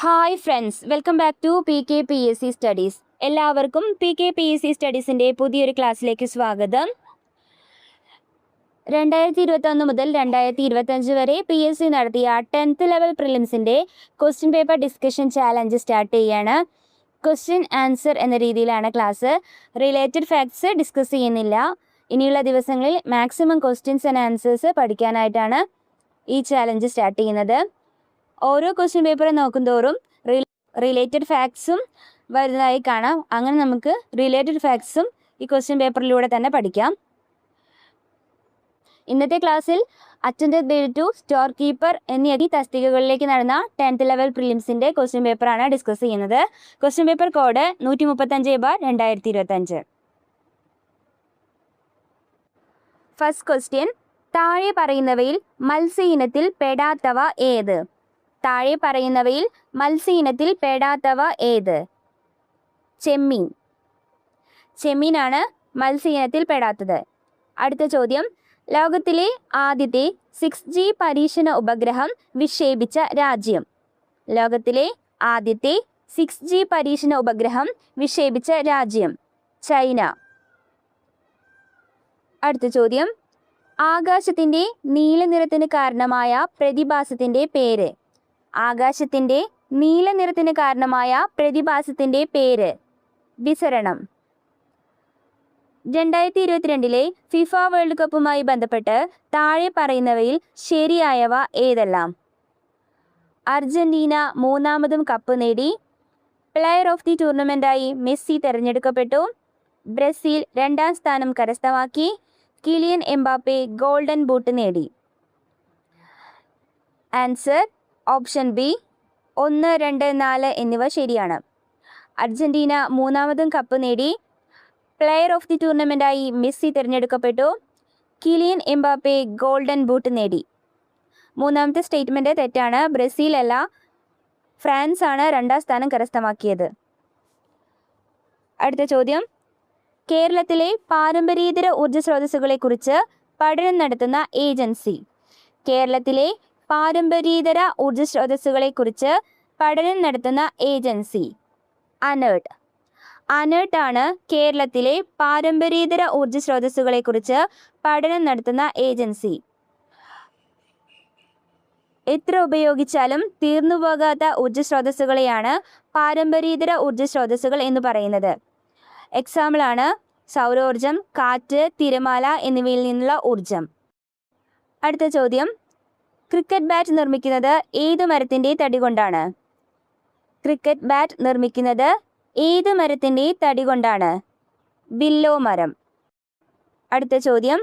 Hi friends, welcome back to PKPSC studies. എല്ലാവർക്കും PKPSC സ്റ്റഡീസിൻ്റെ പുതിയൊരു ക്ലാസ്സിലേക്ക് സ്വാഗതം. 2021 മുതൽ 2025 വരെ PSC നടത്തിയ 10th ലെവൽ പ്രിലിംസിൻ്റെ question paper discussion challenge start ചെയ്യാണ്. ക്വസ്റ്റ്യൻ ആൻസർ എന്ന രീതിയിലാണ് ക്ലാസ്. റിലേറ്റഡ് ഫാക്ട്സ് ഡിസ്കസ് ചെയ്യുന്നില്ല. ഇനിയുള്ള ദിവസങ്ങളിൽ മാക്സിമം ക്വസ്റ്റ്യൻസ് ആൻഡ് ആൻസേഴ്സ് പഠിക്കാനായിട്ടാണ് ഈ ചാലഞ്ച് സ്റ്റാർട്ട് ചെയ്യുന്നത്. ഓരോ ക്വസ്റ്റ്യൻ പേപ്പർ നോക്കുന്തോറും റിലേറ്റഡ് ഫാക്ട്സും വരുന്നതായി കാണാം. അങ്ങനെ നമുക്ക് റിലേറ്റഡ് ഫാക്ട്സും ഈ ക്വസ്റ്റ്യൻ പേപ്പറിലൂടെ തന്നെ പഠിക്കാം. ഇന്നത്തെ ക്ലാസ്സിൽ അറ്റൻഡർ ഗ്രേഡ് 2 സ്റ്റോർ കീപ്പർ എന്നീ തസ്തികകളിലേക്ക് നടന്ന 10th ലെവൽ പ്രിലിംസിൻ്റെ ക്വസ്റ്റ്യൻ പേപ്പറാണ് ഡിസ്കസ് ചെയ്യുന്നത്. Question paper code 135/2025. First question, താഴെ പറയുന്നവയിൽ മത്സ്യ ഇനത്തിൽ പെടാത്തവ ഏത്? താഴെ പറയുന്നവയിൽ മത്സ്യ ഇനത്തിൽ പെടാത്തവ ഏത്? ചെമ്മീൻ. ചെമ്മീനാണ് മത്സ്യ ഇനത്തിൽ പെടാത്തത്. അടുത്ത ചോദ്യം, ലോകത്തിലെ ആദ്യത്തെ 6G പരീക്ഷണ ഉപഗ്രഹം വിക്ഷേപിച്ച രാജ്യം? ലോകത്തിലെ ആദ്യത്തെ 6G പരീക്ഷണ ഉപഗ്രഹം വിക്ഷേപിച്ച രാജ്യം? ചൈന. അടുത്ത ചോദ്യം, ആകാശത്തിൻ്റെ നീല നിറത്തിന് കാരണമായ പ്രതിഭാസത്തിൻ്റെ പേര്? ആകാശത്തിൻ്റെ നീല നിറത്തിന് കാരണമായ പ്രതിഭാസത്തിൻ്റെ പേര്? വിസരണം. 2022 ഫിഫ വേൾഡ് കപ്പുമായി ബന്ധപ്പെട്ട് താഴെ പറയുന്നവയിൽ ശരിയായവ ഏതെല്ലാം? അർജന്റീന 3ാമതും കപ്പ് നേടി. പ്ലെയർ ഓഫ് ദി ടൂർണമെൻ്റായി മെസ്സി തിരഞ്ഞെടുക്കപ്പെട്ടു. ബ്രസീൽ 2ാം സ്ഥാനം കരസ്ഥമാക്കി. കിലിയൻ എംബാപ്പെ ഗോൾഡൻ ബൂട്ട് നേടി. ആൻസർ ഓപ്ഷൻ ബി 1, 2, 4 എന്നിവ ശരിയാണ്. അർജന്റീന 3ാമതും കപ്പ് നേടി. പ്ലെയർ ഓഫ് ദി ടൂർണമെൻ്റായി മെസ്സി തിരഞ്ഞെടുക്കപ്പെട്ടു. കിലിയൻ എംബാപ്പെ ഗോൾഡൻ ബൂട്ട് നേടി. 3ാമത്തെ സ്റ്റേറ്റ്മെൻറ്റ് തെറ്റാണ്. ബ്രസീൽ അല്ല, ഫ്രാൻസ് ആണ് 2ാം സ്ഥാനം കരസ്ഥമാക്കിയത്. അടുത്ത ചോദ്യം, കേരളത്തിലെ പാരമ്പര്യേതര ഊർജ്ജ സ്രോതസ്സുകളെക്കുറിച്ച് പഠനം നടത്തുന്ന ഏജൻസി? കേരളത്തിലെ പാരമ്പര്യേതര ഊർജ്ജ സ്രോതസ്സുകളെക്കുറിച്ച് പഠനം നടത്തുന്ന ഏജൻസി? അനേർട്ട്. അനേർട്ട് ആണ് കേരളത്തിലെ പാരമ്പര്യേതര ഊർജ്ജ സ്രോതസ്സുകളെക്കുറിച്ച് പഠനം നടത്തുന്ന ഏജൻസി. എത്ര ഉപയോഗിച്ചാലും തീർന്നുപോകാത്ത ഊർജ്ജ സ്രോതസ്സുകളെയാണ് പാരമ്പര്യേതര ഊർജ്ജ സ്രോതസ്സുകൾ എന്ന് പറയുന്നത്. എക്സാമ്പിളാണ് സൗരോർജം, കാറ്റ്, തിരമാല എന്നിവയിൽ നിന്നുള്ള ഊർജം. അടുത്ത ചോദ്യം, ക്രിക്കറ്റ് ബാറ്റ് നിർമ്മിക്കുന്നത് ഏത് മരത്തിൻ്റെ തടി കൊണ്ടാണ്? ക്രിക്കറ്റ് ബാറ്റ് നിർമ്മിക്കുന്നത് ഏത് മരത്തിൻ്റെ തടി കൊണ്ടാണ്? വില്ലോ മരം. അടുത്ത ചോദ്യം,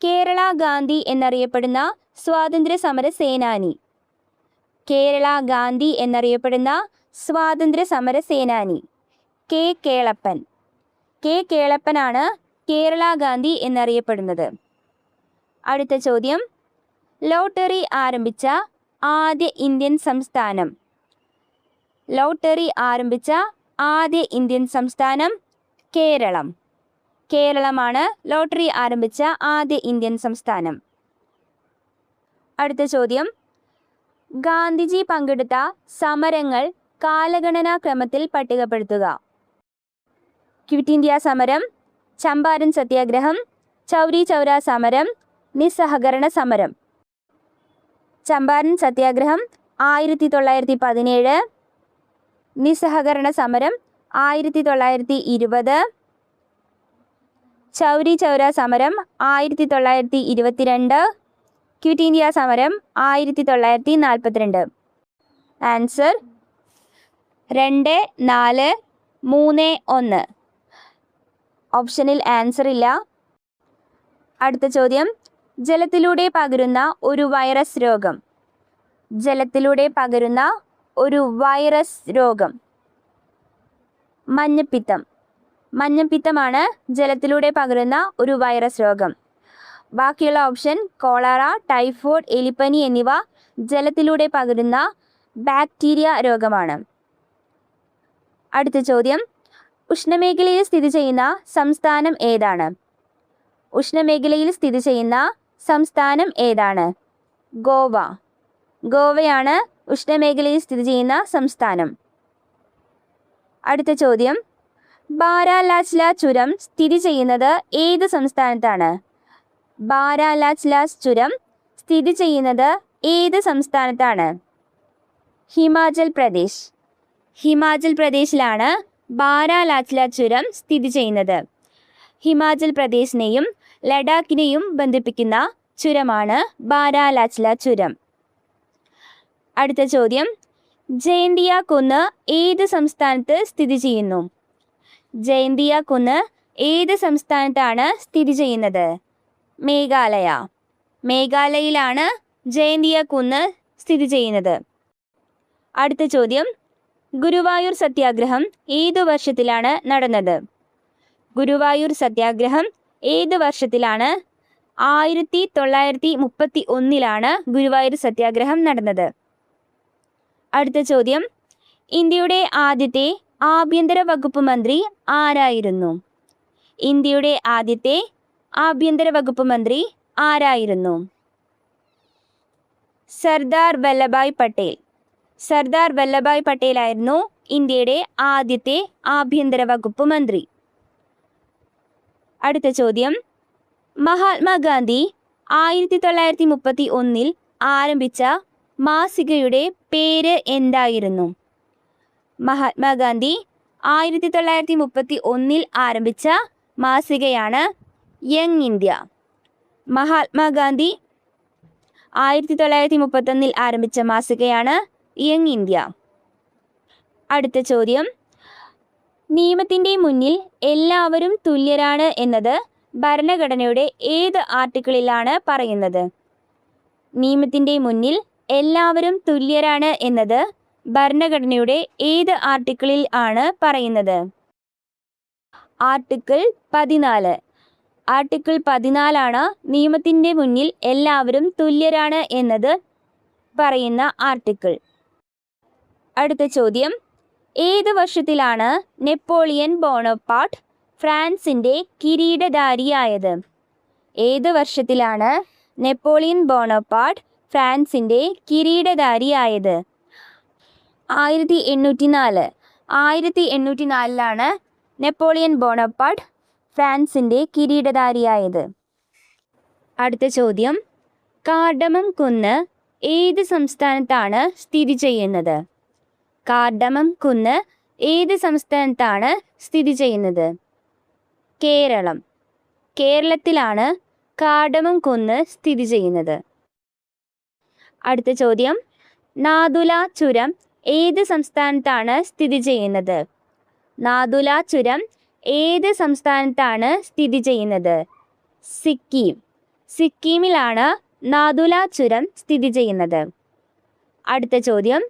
കേരള ഗാന്ധി എന്നറിയപ്പെടുന്ന സ്വാതന്ത്ര്യ സമര സേനാനി? കേരള ഗാന്ധി എന്നറിയപ്പെടുന്ന സ്വാതന്ത്ര്യ സമര സേനാനി? കെ കേളപ്പൻ. കെ കേളപ്പനാണ് കേരള ഗാന്ധി എന്നറിയപ്പെടുന്നത്. അടുത്ത ചോദ്യം, ലോട്ടറി ആരംഭിച്ച ആദ്യ ഇന്ത്യൻ സംസ്ഥാനം? ലോട്ടറി ആരംഭിച്ച ആദ്യ ഇന്ത്യൻ സംസ്ഥാനം? കേരളം. കേരളമാണ് ലോട്ടറി ആരംഭിച്ച ആദ്യ ഇന്ത്യൻ സംസ്ഥാനം. അടുത്ത ചോദ്യം, ഗാന്ധിജി പങ്കെടുത്ത സമരങ്ങൾ കാലഗണനാ ക്രമത്തിൽ പട്ടികപ്പെടുത്തുക. ക്വിറ്റ് ഇന്ത്യ സമരം, ചമ്പാരൻ സത്യാഗ്രഹം, ചൗരി ചൗര സമരം, നിസ്സഹകരണ സമരം. ചമ്പാരൻ സത്യാഗ്രഹം 1917, നിസ്സഹകരണ സമരം 1920, ചൗരി ചൗര സമരം 1922, ക്വിറ്റ് ഇന്ത്യ സമരം 1942. ആൻസർ 2, 4, 3, 1. ഓപ്ഷനിൽ ആൻസർ ഇല്ല. അടുത്ത ചോദ്യം, ജലത്തിലൂടെ പകരുന്ന ഒരു വൈറസ് രോഗം? ജലത്തിലൂടെ പകരുന്ന ഒരു വൈറസ് രോഗം? മഞ്ഞപ്പിത്തം. മഞ്ഞപ്പിത്തമാണ് ജലത്തിലൂടെ പകരുന്ന ഒരു വൈറസ് രോഗം. ബാക്കിയുള്ള ഓപ്ഷൻ കോളറ, ടൈഫോയിഡ്, എലിപ്പനി എന്നിവ ജലത്തിലൂടെ പകരുന്ന ബാക്ടീരിയ രോഗമാണ്. അടുത്ത ചോദ്യം, ഉഷ്ണമേഖലയിൽ സ്ഥിതി ചെയ്യുന്ന സംസ്ഥാനം ഏതാണ്? ഉഷ്ണമേഖലയിൽ സ്ഥിതി ചെയ്യുന്ന സംസ്ഥാനം ഏതാണ്? ഗോവ. ഗോവയാണ് ഉഷ്ണമേഖലയിൽ സ്ഥിതി ചെയ്യുന്ന സംസ്ഥാനം. അടുത്ത ചോദ്യം, ബാരാലാച്ല ചുരം സ്ഥിതി ചെയ്യുന്നത് ഏത് സംസ്ഥാനത്താണ്? ബാരാലാച്ല ചുരം സ്ഥിതി ചെയ്യുന്നത് ഏത് സംസ്ഥാനത്താണ്? ഹിമാചൽ പ്രദേശ്. ഹിമാചൽ പ്രദേശിലാണ് ബാരാലാച്ല ചുരം സ്ഥിതി ചെയ്യുന്നത്. ഹിമാചൽ പ്രദേശിനെയും ലഡാക്കിനെയും ബന്ധിപ്പിക്കുന്ന ചുരമാണ് ബാരാലാച്ല ചുരം. അടുത്ത ചോദ്യം, ജയന്തിയ കുന്ന് ഏത് സംസ്ഥാനത്ത് സ്ഥിതി ചെയ്യുന്നു? ജയന്തിയ കുന്ന് ഏത് സംസ്ഥാനത്താണ് സ്ഥിതി ചെയ്യുന്നത്? മേഘാലയ. മേഘാലയയിലാണ് ജയന്തിയ കുന്ന് സ്ഥിതി ചെയ്യുന്നത്. അടുത്ത ചോദ്യം, ഗുരുവായൂർ സത്യാഗ്രഹം ഏതു വർഷത്തിലാണ് നടന്നത്? ഗുരുവായൂർ സത്യാഗ്രഹം ഏത് വർഷത്തിലാണ്? 1931 ഗുരുവായൂർ സത്യാഗ്രഹം നടന്നത്. അടുത്ത ചോദ്യം, ഇന്ത്യയുടെ ആദ്യത്തെ ആഭ്യന്തര വകുപ്പ് മന്ത്രി ആരായിരുന്നു? ഇന്ത്യയുടെ ആദ്യത്തെ ആഭ്യന്തര വകുപ്പ് മന്ത്രി ആരായിരുന്നു? സർദാർ വല്ലഭായ് പട്ടേൽ. സർദാർ വല്ലഭായ് പട്ടേൽ ആയിരുന്നു ഇന്ത്യയുടെ ആദ്യത്തെ ആഭ്യന്തര വകുപ്പ് മന്ത്രി. അടുത്ത ചോദ്യം, മഹാത്മാഗാന്ധി 1931 ആരംഭിച്ച മാസികയുടെ പേര് എന്തായിരുന്നു? മഹാത്മാഗാന്ധി 1931 ആരംഭിച്ച മാസികയാണ് യങ് ഇന്ത്യ. മഹാത്മാഗാന്ധി 1931 ആരംഭിച്ച മാസികയാണ് യങ് ഇന്ത്യ. അടുത്ത ചോദ്യം, നിയമത്തിൻ്റെ മുന്നിൽ എല്ലാവരും തുല്യരാണ് എന്നത് ഭരണഘടനയുടെ ഏത് ആർട്ടിക്കിളിലാണ് പറയുന്നത്? നിയമത്തിൻ്റെ മുന്നിൽ എല്ലാവരും തുല്യരാണ് എന്നത് ഭരണഘടനയുടെ ഏത് ആർട്ടിക്കിളിൽ ആണ് പറയുന്നത്? ആർട്ടിക്കിൾ 14. ആർട്ടിക്കിൾ 14 നിയമത്തിൻ്റെ മുന്നിൽ എല്ലാവരും തുല്യരാണ് എന്നത് പറയുന്ന ആർട്ടിക്കിൾ. അടുത്ത ചോദ്യം, ഏത് വർഷത്തിലാണ് നെപ്പോളിയൻ ബോണപ്പാർട്ട് ഫ്രാൻസിൻ്റെ കിരീടധാരിയായത്? ഏത് വർഷത്തിലാണ് നെപ്പോളിയൻ ബോണപ്പാർട്ട് ഫ്രാൻസിൻ്റെ കിരീടധാരിയായത്? 1804. 1804 നെപ്പോളിയൻ ബോണപ്പാർട്ട് ഫ്രാൻസിൻ്റെ കിരീടധാരിയായത്. അടുത്ത ചോദ്യം, കാർഡമം കുന്ന് ഏത് സംസ്ഥാനത്താണ് സ്ഥിതി ചെയ്യുന്നത്? കാർഡമം കുന്ന് ഏത് സംസ്ഥാനത്താണ് സ്ഥിതി ചെയ്യുന്നത്? കേരളം. കേരളത്തിലാണ് കാർഡമം കുന്ന് സ്ഥിതി ചെയ്യുന്നത്. അടുത്ത ചോദ്യം, നാഥുല ചുരം ഏത് സംസ്ഥാനത്താണ് സ്ഥിതി ചെയ്യുന്നത്? നാഥുല ചുരം ഏത് സംസ്ഥാനത്താണ് സ്ഥിതി ചെയ്യുന്നത്? സിക്കിം. സിക്കിമിലാണ് നാഥുല ചുരം സ്ഥിതി ചെയ്യുന്നത്. അടുത്ത ചോദ്യം,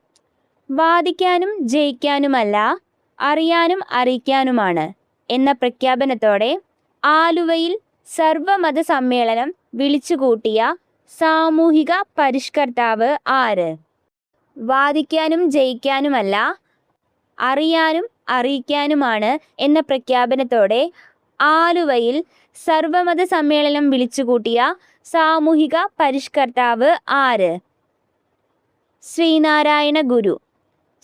വാദിക്കാനും ജയിക്കാനുമല്ല അറിയാനും അറിയിക്കാനുമാണ് എന്ന പ്രഖ്യാപനത്തോടെ ആലുവയിൽ സർവമത സമ്മേളനം വിളിച്ചുകൂട്ടിയ സാമൂഹിക പരിഷ്കർത്താവ് ആര്? വാദിക്കാനും ജയിക്കാനുമല്ല അറിയാനും അറിയിക്കാനുമാണ് എന്ന പ്രഖ്യാപനത്തോടെ ആലുവയിൽ സർവമത സമ്മേളനം വിളിച്ചുകൂട്ടിയ സാമൂഹിക പരിഷ്കർത്താവ് ആര്? ശ്രീനാരായണ ഗുരു.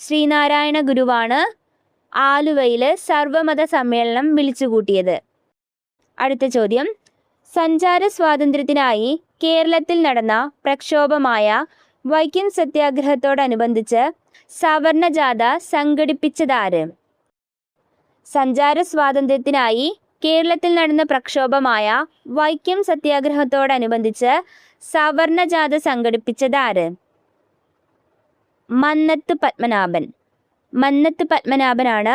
ശ്രീനാരായണ ഗുരുവാണ് ആലുവയിൽ സർവമത സമ്മേളനം വിളിച്ചുകൂട്ടിയത്. അടുത്ത ചോദ്യം, സഞ്ചാര സ്വാതന്ത്ര്യത്തിനായി കേരളത്തിൽ നടന്ന പ്രക്ഷോഭമായ വൈക്കം സത്യാഗ്രഹത്തോടനുബന്ധിച്ച് സവർണജാഥ സംഘടിപ്പിച്ചതാര്? സഞ്ചാര സ്വാതന്ത്ര്യത്തിനായി കേരളത്തിൽ നടന്ന പ്രക്ഷോഭമായ വൈക്കം സത്യാഗ്രഹത്തോടനുബന്ധിച്ച് സവർണജാഥ സംഘടിപ്പിച്ചതാര്? മന്നത്ത് പത്മനാഭൻ. മന്നത്ത് പത്മനാഭനാണ്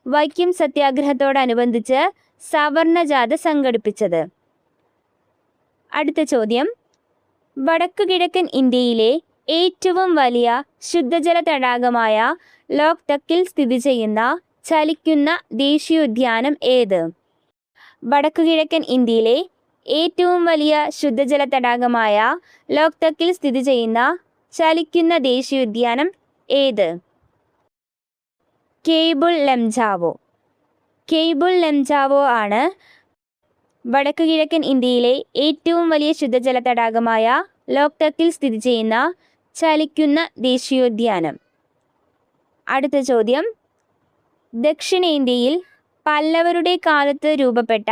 വൈക്കം സത്യാഗ്രഹത്തോടനുബന്ധിച്ച് സവർണജാഥ സംഘടിപ്പിച്ചത്. അടുത്ത ചോദ്യം, വടക്കു കിഴക്കൻ ഇന്ത്യയിലെ ഏറ്റവും വലിയ ശുദ്ധജല തടാകമായ ലോക്തക്കിൽ സ്ഥിതി ചെയ്യുന്ന ചലിക്കുന്ന ദേശീയോദ്യാനം ഏത്? വടക്കു കിഴക്കൻ ഇന്ത്യയിലെ ഏറ്റവും വലിയ ശുദ്ധജല തടാകമായ ലോക്തക്കിൽ സ്ഥിതി ചെയ്യുന്ന ചലിക്കുന്ന ദേശീയോദ്യാനം ഏത്? കേബിൾ ലംജാവോ. കേബിൾ ലംജാവോ ആണ് വടക്കു കിഴക്കൻ ഇന്ത്യയിലെ ഏറ്റവും വലിയ ശുദ്ധജല തടാകമായ ലോക്തക്കിൽ സ്ഥിതി ചെയ്യുന്ന ചലിക്കുന്ന ദേശീയോദ്യാനം. അടുത്ത ചോദ്യം, ദക്ഷിണേന്ത്യയിൽ പല്ലവരുടെ കാലത്ത് രൂപപ്പെട്ട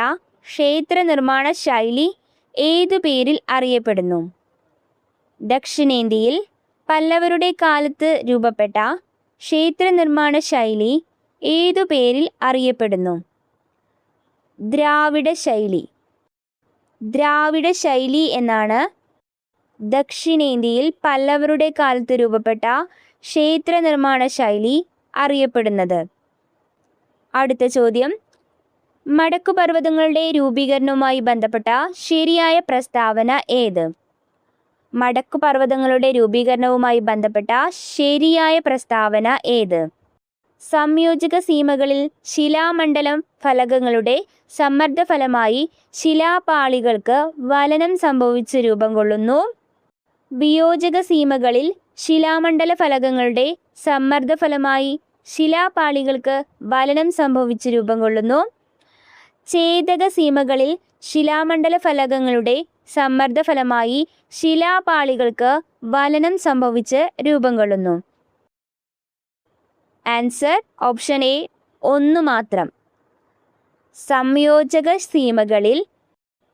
ക്ഷേത്ര നിർമ്മാണ ശൈലി ഏതു പേരിൽ അറിയപ്പെടുന്നു? ദക്ഷിണേന്ത്യയിൽ പല്ലവരുടെ കാലത്ത് രൂപപ്പെട്ട ക്ഷേത്ര നിർമ്മാണ ശൈലി ഏതു പേരിൽ അറിയപ്പെടുന്നു? ദ്രാവിഡ ശൈലി. ദ്രാവിഡ ശൈലി എന്നാണ് ദക്ഷിണേന്ത്യയിൽ പല്ലവരുടെ കാലത്ത് രൂപപ്പെട്ട ക്ഷേത്ര നിർമ്മാണ ശൈലി അറിയപ്പെടുന്നത്. അടുത്ത ചോദ്യം, മടക്കുപർവ്വതങ്ങളുടെ രൂപീകരണവുമായി ബന്ധപ്പെട്ട ശരിയായ പ്രസ്താവന ഏത്? മടക്കുപർവ്വതങ്ങളുടെ രൂപീകരണവുമായി ബന്ധപ്പെട്ട ശരിയായ പ്രസ്താവന ഏത്? സംയോജക സീമകളിൽ ശിലാമണ്ഡലം ഫലകങ്ങളുടെ സമ്മർദ്ദഫലമായി ശിലാപാളികൾക്ക് വലനം സംഭവിച്ച് രൂപം കൊള്ളുന്നു. വിയോജക സീമകളിൽ ശിലാമണ്ഡല ഫലകങ്ങളുടെ സമ്മർദ്ദഫലമായി ശിലാപാളികൾക്ക് വലനം സംഭവിച്ച് രൂപം കൊള്ളുന്നു. ഛേദക സീമകളിൽ ശിലാമണ്ഡല ഫലകങ്ങളുടെ സമ്മർദ്ദഫലമായി ശിലാപാളികൾക്ക് വലനം സംഭവിച്ച് രൂപം കൊള്ളുന്നു. ആൻസർ ഓപ്ഷൻ എ, ഒന്ന് മാത്രം. സംയോജക സീമകളിൽ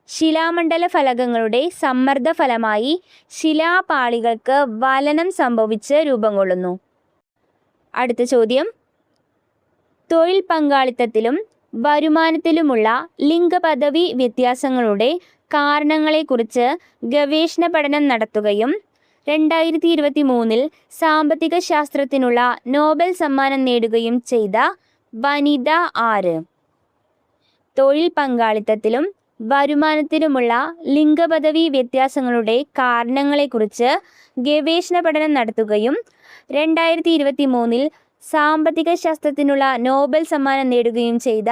ശിലാമണ്ഡല ഫലകങ്ങളുടെ സമ്മർദ്ദഫലമായി ശിലാപാളികൾക്ക് വലനം സംഭവിച്ച് രൂപം കൊള്ളുന്നു. അടുത്ത ചോദ്യം, തൊഴിൽ പങ്കാളിത്തത്തിലും വരുമാനത്തിലുമുള്ള ലിംഗപദവി വ്യത്യാസങ്ങളുടെ കാരണങ്ങളെക്കുറിച്ച് ഗവേഷണ പഠനം നടത്തുകയും 2023 സാമ്പത്തിക ശാസ്ത്രത്തിനുള്ള നോബൽ സമ്മാനം നേടുകയും ചെയ്ത വനിത ആര്? തൊഴിൽ പങ്കാളിത്തത്തിലും വരുമാനത്തിലുമുള്ള ലിംഗപദവി വ്യത്യാസങ്ങളുടെ കാരണങ്ങളെക്കുറിച്ച് ഗവേഷണ പഠനം നടത്തുകയും 2023 സാമ്പത്തിക ശാസ്ത്രത്തിനുള്ള നോബൽ സമ്മാനം നേടുകയും ചെയ്ത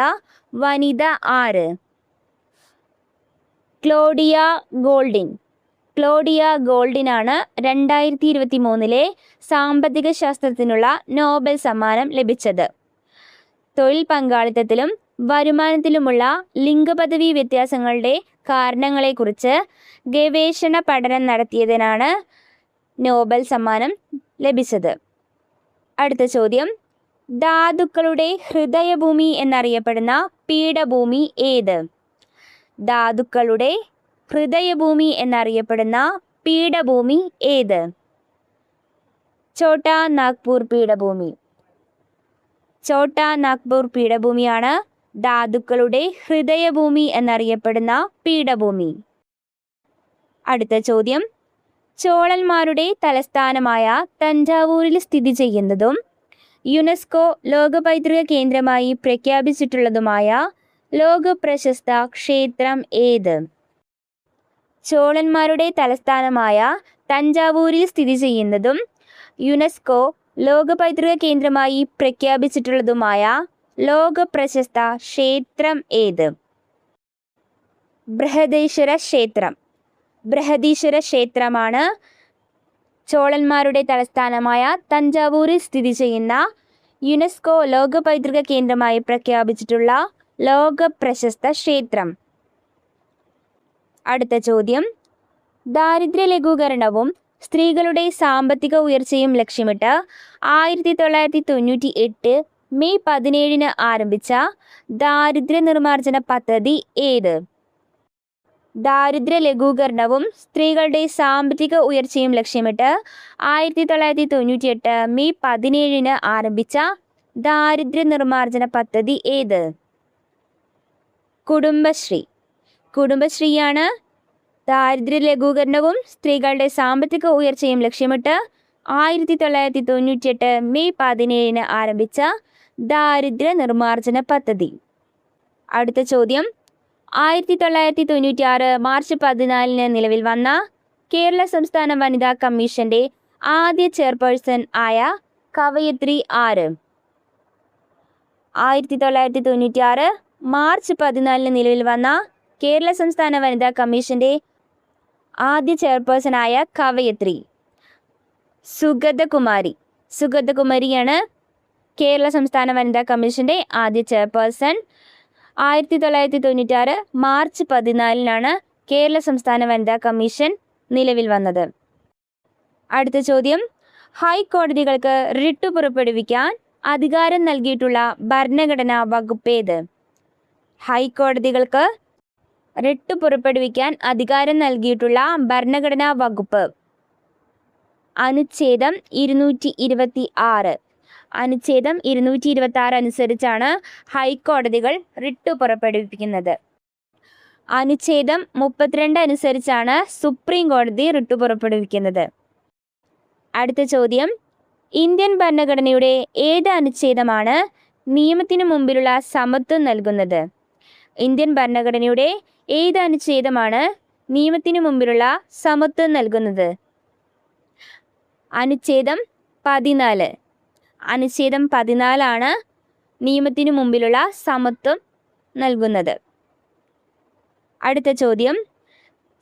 വനിത ആര്? Claudia Goldin. ക്ലോഡിയ ഗോൾഡിനാണ് 2023 സാമ്പത്തിക ശാസ്ത്രത്തിനുള്ള നോബൽ സമ്മാനം ലഭിച്ചത്. തൊഴിൽ പങ്കാളിത്തത്തിലും വരുമാനത്തിലുമുള്ള ലിംഗപദവി വ്യത്യാസങ്ങളുടെ കാരണങ്ങളെക്കുറിച്ച് ഗവേഷണ പഠനം നടത്തിയതിനാണ് നോബൽ സമ്മാനം ലഭിച്ചത്. അടുത്ത ചോദ്യം, ധാതുക്കളുടെ ഹൃദയഭൂമി എന്നറിയപ്പെടുന്ന പീഠഭൂമി ഏത്? ധാതുക്കളുടെ ഹൃദയഭൂമി എന്നറിയപ്പെടുന്ന പീഠഭൂമി ഏത്? ഛോട്ടാ നാഗ്പൂർ പീഠഭൂമി. ഛോട്ടാ നാഗ്പൂർ പീഠഭൂമിയാണ് ധാതുക്കളുടെ ഹൃദയഭൂമി എന്നറിയപ്പെടുന്ന പീഠഭൂമി. അടുത്ത ചോദ്യം, ചോളന്മാരുടെ തലസ്ഥാനമായ തഞ്ചാവൂരിൽ സ്ഥിതി ചെയ്യുന്നതും യുനെസ്കോ ലോക പൈതൃക കേന്ദ്രമായി പ്രഖ്യാപിച്ചിട്ടുള്ളതുമായ ലോക പ്രശസ്ത ക്ഷേത്രം ഏത്? ചോളന്മാരുടെ തലസ്ഥാനമായ തഞ്ചാവൂരിൽ സ്ഥിതി ചെയ്യുന്നതും യുനെസ്കോ ലോക പൈതൃക കേന്ദ്രമായി പ്രഖ്യാപിച്ചിട്ടുള്ളതുമായ ലോക പ്രശസ്ത ക്ഷേത്രം ഏത്? ബൃഹദീശ്വര ക്ഷേത്രം. ബൃഹദീശ്വര ക്ഷേത്രമാണ് ചോളന്മാരുടെ തലസ്ഥാനമായ തഞ്ചാവൂരിൽ സ്ഥിതി ചെയ്യുന്ന യുനെസ്കോ ലോക പൈതൃക കേന്ദ്രമായി പ്രഖ്യാപിച്ചിട്ടുള്ള ലോക പ്രശസ്ത ക്ഷേത്രം. അടുത്ത ചോദ്യം, ദാരിദ്ര്യ ലഘൂകരണവും സ്ത്രീകളുടെ സാമ്പത്തിക ഉയർച്ചയും ലക്ഷ്യമിട്ട് 1998 മെയ് 17 ആരംഭിച്ച ദാരിദ്ര്യ നിർമ്മാർജ്ജന പദ്ധതി ഏത്? ദാരിദ്ര്യ ലഘൂകരണവും സ്ത്രീകളുടെ സാമ്പത്തിക ഉയർച്ചയും ലക്ഷ്യമിട്ട് 1998 മെയ് 17 ആരംഭിച്ച ദാരിദ്ര്യ നിർമ്മാർജ്ജന പദ്ധതി ഏത്? കുടുംബശ്രീ. കുടുംബശ്രീയാണ് ദാരിദ്ര്യ ലഘൂകരണവും സ്ത്രീകളുടെ സാമ്പത്തിക ഉയർച്ചയും ലക്ഷ്യമിട്ട് 1998 മെയ് 17 ആരംഭിച്ച ദാരിദ്ര്യ നിർമ്മാർജ്ജന പദ്ധതി. അടുത്ത ചോദ്യം, 1996 മാർച്ച് 14 നിലവിൽ വന്ന കേരള സംസ്ഥാന വനിതാ കമ്മീഷന്റെ ആദ്യ ചെയർപേഴ്സൺ ആയ കവയിത്രി ആര്? 1996 മാർച്ച് 14 നിലവിൽ വന്ന കേരള സംസ്ഥാന വനിതാ കമ്മീഷന്റെ ആദ്യ ചെയർപേഴ്സണായ കവയിത്രി സുഗതകുമാരി. സുഗതകുമാരിയാണ് കേരള സംസ്ഥാന വനിതാ കമ്മീഷന്റെ ആദ്യ ചെയർപേഴ്സൺ. 1996 മാർച്ച് 14 കേരള സംസ്ഥാന വനിതാ കമ്മീഷൻ നിലവിൽ വന്നത്. അടുത്ത ചോദ്യം, ഹൈക്കോടതികൾക്ക് റിട്ട് പുറപ്പെടുവിക്കാൻ അധികാരം നൽകിയിട്ടുള്ള ഭരണഘടനാ വകുപ്പ് ഏത്? ഹൈക്കോടതികൾക്ക് റിട്ട് പുറപ്പെടുവിക്കാൻ അധികാരം നൽകിയിട്ടുള്ള ഭരണഘടനാ വകുപ്പ് അനുച്ഛേദം 226. അനുച്ഛേദം 226 അനുസരിച്ചാണ് ഹൈക്കോടതികൾ റിട്ട് പുറപ്പെടുവിക്കുന്നത്. അനുച്ഛേദം 32 അനുസരിച്ചാണ് സുപ്രീം കോടതി റിട്ട് പുറപ്പെടുവിക്കുന്നത്. അടുത്ത ചോദ്യം, ഇന്ത്യൻ ഭരണഘടനയുടെ ഏത് അനുച്ഛേദമാണ് നിയമത്തിനു മുമ്പിലുള്ള സമത്വം നൽകുന്നത്? ഇന്ത്യൻ ഭരണഘടനയുടെ ഏത് അനുച്ഛേദമാണ് നിയമത്തിനു മുമ്പിലുള്ള സമത്വം നൽകുന്നത്? അനുച്ഛേദം 14. അനുച്ഛേദം 14 നിയമത്തിനു മുമ്പിലുള്ള സമത്വം നൽകുന്നത്. അടുത്ത ചോദ്യം,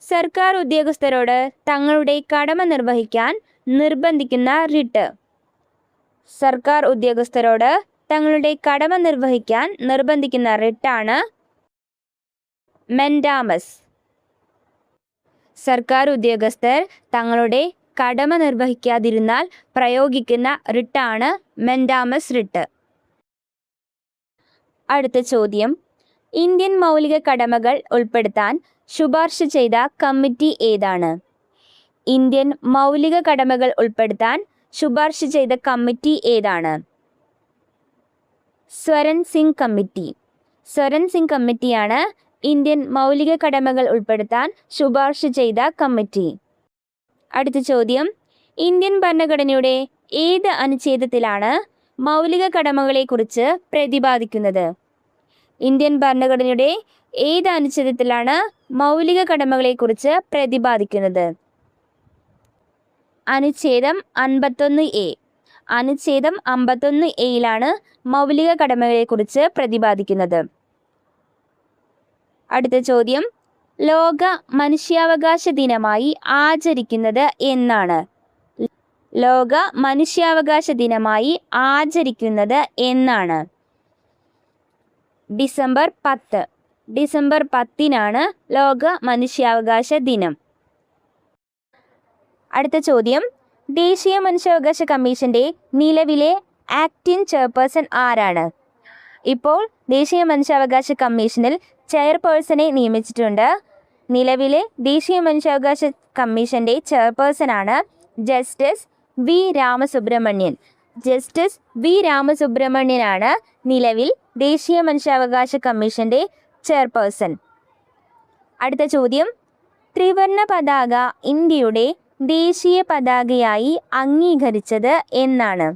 സർക്കാർ ഉദ്യോഗസ്ഥരോട് തങ്ങളുടെ കടമ നിർവഹിക്കാൻ നിർബന്ധിക്കുന്ന റിട്ട്. സർക്കാർ ഉദ്യോഗസ്ഥരോട് തങ്ങളുടെ കടമ നിർവഹിക്കാൻ നിർബന്ധിക്കുന്ന റിട്ടാണ് മെൻഡാമസ്. സർക്കാർ ഉദ്യോഗസ്ഥർ തങ്ങളുടെ കടമ നിർവഹിക്കാതിരുന്നാൽ പ്രയോഗിക്കുന്ന റിട്ടാണ് മെൻഡാമസ് റിട്ട്. അടുത്ത ചോദ്യം, ഇന്ത്യൻ മൗലിക കടമകൾ ഉൾപ്പെടുത്താൻ ശുപാർശ ചെയ്ത കമ്മിറ്റി ഏതാണ്? ഇന്ത്യൻ മൗലിക കടമകൾ ഉൾപ്പെടുത്താൻ ശുപാർശ ചെയ്ത കമ്മിറ്റി ഏതാണ്? സ്വരൻ സിംഗ് കമ്മിറ്റി. സ്വരൻ സിംഗ് കമ്മിറ്റിയാണ് ഇന്ത്യൻ മൗലിക കടമകൾ ഉൾപ്പെടുത്താൻ ശുപാർശ ചെയ്ത കമ്മിറ്റി. അടുത്ത ചോദ്യം, ഇന്ത്യൻ ഭരണഘടനയുടെ ഏത് അനുച്ഛേദത്തിലാണ് മൗലിക കടമകളെക്കുറിച്ച് പ്രതിപാദിക്കുന്നത്? ഇന്ത്യൻ ഭരണഘടനയുടെ ഏത് അനുച്ഛേദത്തിലാണ് മൗലിക കടമകളെക്കുറിച്ച് പ്രതിപാദിക്കുന്നത്? അനുച്ഛേദം 51A. അനുച്ഛേദം 51A മൗലിക കടമകളെക്കുറിച്ച് പ്രതിപാദിക്കുന്നത്. അടുത്ത ചോദ്യം, ലോക മനുഷ്യാവകാശ ദിനമായി ആചരിക്കുന്നത് എന്നാണ്? ലോക മനുഷ്യാവകാശ ദിനമായി ആചരിക്കുന്നത് എന്നാണ്? ഡിസംബർ 10. ഡിസംബർ 10 ലോക മനുഷ്യാവകാശ ദിനം. അടുത്ത ചോദ്യം, ദേശീയ മനുഷ്യാവകാശ കമ്മീഷന്റെ നിലവിലെ ആക്ടിംഗ് ചെയർപേഴ്സൺ ആരാണ്? ഇപ്പോൾ ദേശീയ മനുഷ്യാവകാശ കമ്മീഷനിൽ ചെയർപേഴ്സണെ നിയമിച്ചിട്ടുണ്ട്. നിലവിലെ ദേശീയ മനുഷ്യാവകാശ കമ്മീഷന്റെ ചെയർപേഴ്സണാണ് justice V Ramasubramanian. Justice V രാമസുബ്രഹ്മണ്യനാണ് നിലവിൽ ദേശീയ മനുഷ്യാവകാശ കമ്മീഷന്റെ ചെയർപേഴ്സൺ. അടുത്ത ചോദ്യം, ത്രിവർണ പതാക ഇന്ത്യയുടെ ദേശീയ പതാകയായി അംഗീകരിച്ചത് എന്നാണ്?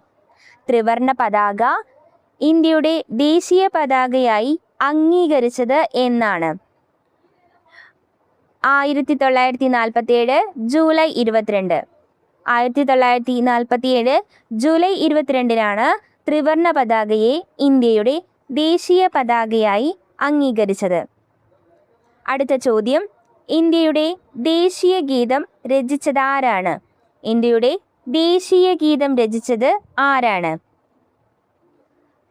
ത്രിവർണ പതാക ഇന്ത്യയുടെ ദേശീയ പതാകയായി അംഗീകരിച്ചത് എന്നാണ്? 1947 ജൂലൈ 22. 1947 ജൂലൈ 22 ത്രിവർണ പതാകയെ ഇന്ത്യയുടെ ദേശീയ പതാകയായി അംഗീകരിച്ചത്. അടുത്ത ചോദ്യം, ഇന്ത്യയുടെ ദേശീയ ഗീതം രചിച്ചതാരാണ്? ഇന്ത്യയുടെ ദേശീയ ഗീതം രചിച്ചത് ആരാണ്?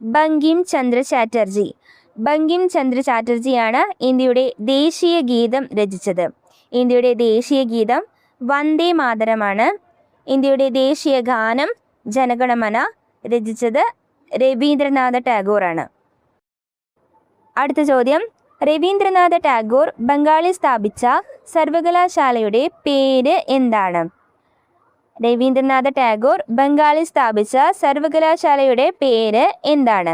ബങ്കിം ചന്ദ്ര ചാറ്റർജി. ബങ്കിം ചന്ദ്ര ചാറ്റർജിയാണ് ഇന്ത്യയുടെ ദേശീയ ഗീതം രചിച്ചത്. ഇന്ത്യയുടെ ദേശീയ ഗീതം വന്ദേ മാതരമാണ്. ഇന്ത്യയുടെ ദേശീയ ഗാനം ജനഗണമന രചിച്ചത് രവീന്ദ്രനാഥ ടാഗോറാണ്. അടുത്ത ചോദ്യം, രവീന്ദ്രനാഥ ടാഗോർ ബംഗാളിൽ സ്ഥാപിച്ച സർവകലാശാലയുടെ പേര് എന്താണ്? രവീന്ദ്രനാഥ ടാഗോർ ബംഗാളിൽ സ്ഥാപിച്ച സർവകലാശാലയുടെ പേര് എന്താണ്?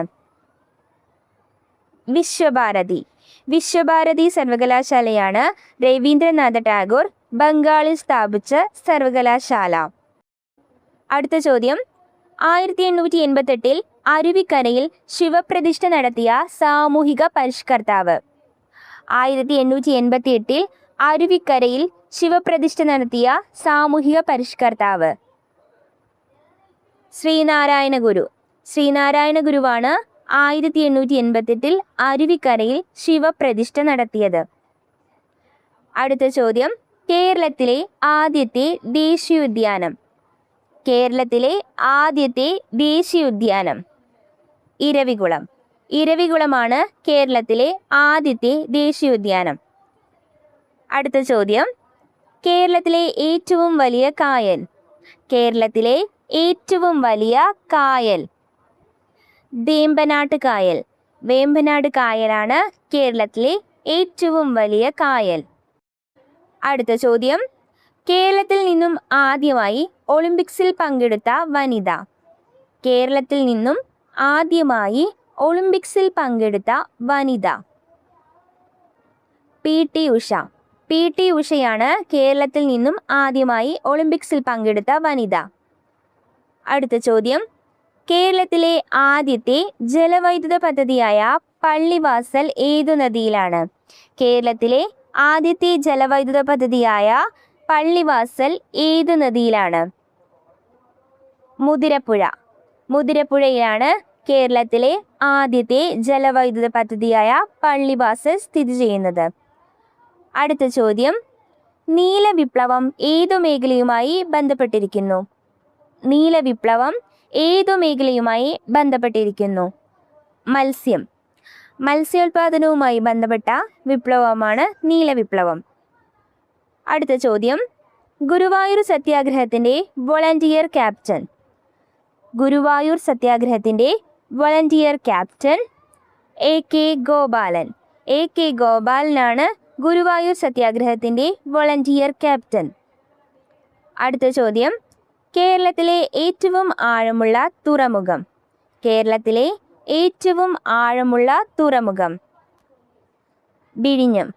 വിശ്വഭാരതി. വിശ്വഭാരതി സർവകലാശാലയാണ് രവീന്ദ്രനാഥ ടാഗോർ ബംഗാളിൽ സ്ഥാപിച്ച സർവകലാശാല. അടുത്ത ചോദ്യം, 1888 അരുവിക്കരയിൽ ശിവപ്രതിഷ്ഠ നടത്തിയ സാമൂഹിക പരിഷ്കർത്താവ്. 1888 അരുവിക്കരയിൽ ശിവപ്രതിഷ്ഠ നടത്തിയ സാമൂഹിക പരിഷ്കർത്താവ് ശ്രീനാരായണ ഗുരു. ശ്രീനാരായണ ഗുരുവാണ് 1888 അരുവിക്കരയിൽ ശിവപ്രതിഷ്ഠ നടത്തിയത്. അടുത്ത ചോദ്യം, കേരളത്തിലെ ആദ്യത്തെ ദേശീയോദ്യാനം. കേരളത്തിലെ ആദ്യത്തെ ദേശീയോദ്യാനം ഇരവികുളം. ഇരവികുളമാണ് കേരളത്തിലെ ആദ്യത്തെ ദേശീയോദ്യാനം. അടുത്ത ചോദ്യം, കേരളത്തിലെ ഏറ്റവും വലിയ കായൽ. കേരളത്തിലെ ഏറ്റവും വലിയ കായൽ? വേമ്പനാട്ട് കായൽ. വേമ്പനാട് കായലാണ് കേരളത്തിലെ ഏറ്റവും വലിയ കായൽ. അടുത്ത ചോദ്യം, കേരളത്തിൽ നിന്നും ആദ്യമായി ഒളിമ്പിക്സിൽ പങ്കെടുത്ത വനിത? കേരളത്തിൽ നിന്നും ആദ്യമായി ഒളിമ്പിക്സിൽ പങ്കെടുത്ത വനിത? PT ഉഷ. PT ഉഷയാണ് കേരളത്തിൽ നിന്നും ആദ്യമായി ഒളിമ്പിക്സിൽ പങ്കെടുത്ത വനിത. അടുത്ത ചോദ്യം, കേരളത്തിലെ ആദ്യത്തെ ജലവൈദ്യുത പദ്ധതിയായ പള്ളിവാസൽ ഏതു നദിയിലാണ്? കേരളത്തിലെ ആദ്യത്തെ ജലവൈദ്യുത പദ്ധതിയായ പള്ളിവാസൽ ഏതു നദിയിലാണ്? മുതിരപ്പുഴ. മുതിരപ്പുഴയിലാണ് കേരളത്തിലെ ആദ്യത്തെ ജലവൈദ്യുത പദ്ധതിയായ പള്ളിവാസൽ സ്ഥിതി ചെയ്യുന്നത്. അടുത്ത ചോദ്യം, നീലവിപ്ലവം ഏതു മേഖലയുമായി ബന്ധപ്പെട്ടിരിക്കുന്നു? നീലവിപ്ലവം ഏതു മേഖലയുമായി ബന്ധപ്പെട്ടിരിക്കുന്നു? മത്സ്യം. മത്സ്യോൽപാദനവുമായി ബന്ധപ്പെട്ട വിപ്ലവമാണ് നീലവിപ്ലവം. അടുത്ത ചോദ്യം, ഗുരുവായൂർ സത്യാഗ്രഹത്തിൻ്റെ വോളണ്ടിയർ ക്യാപ്റ്റൻ? ഗുരുവായൂർ സത്യാഗ്രഹത്തിൻ്റെ volunteer captain AK Gopalan. AK ഗോപാലനാണ് ഗുരുവായൂർ സത്യാഗ്രഹത്തിൻ്റെ വോളണ്ടിയർ ക്യാപ്റ്റൻ. അടുത്ത ചോദ്യം, കേരളത്തിലെ ഏറ്റവും ആഴമുള്ള തുറമുഖം? കേരളത്തിലെ ഏറ്റവും ആഴമുള്ള തുറമുഖം? വിഴിഞ്ഞം.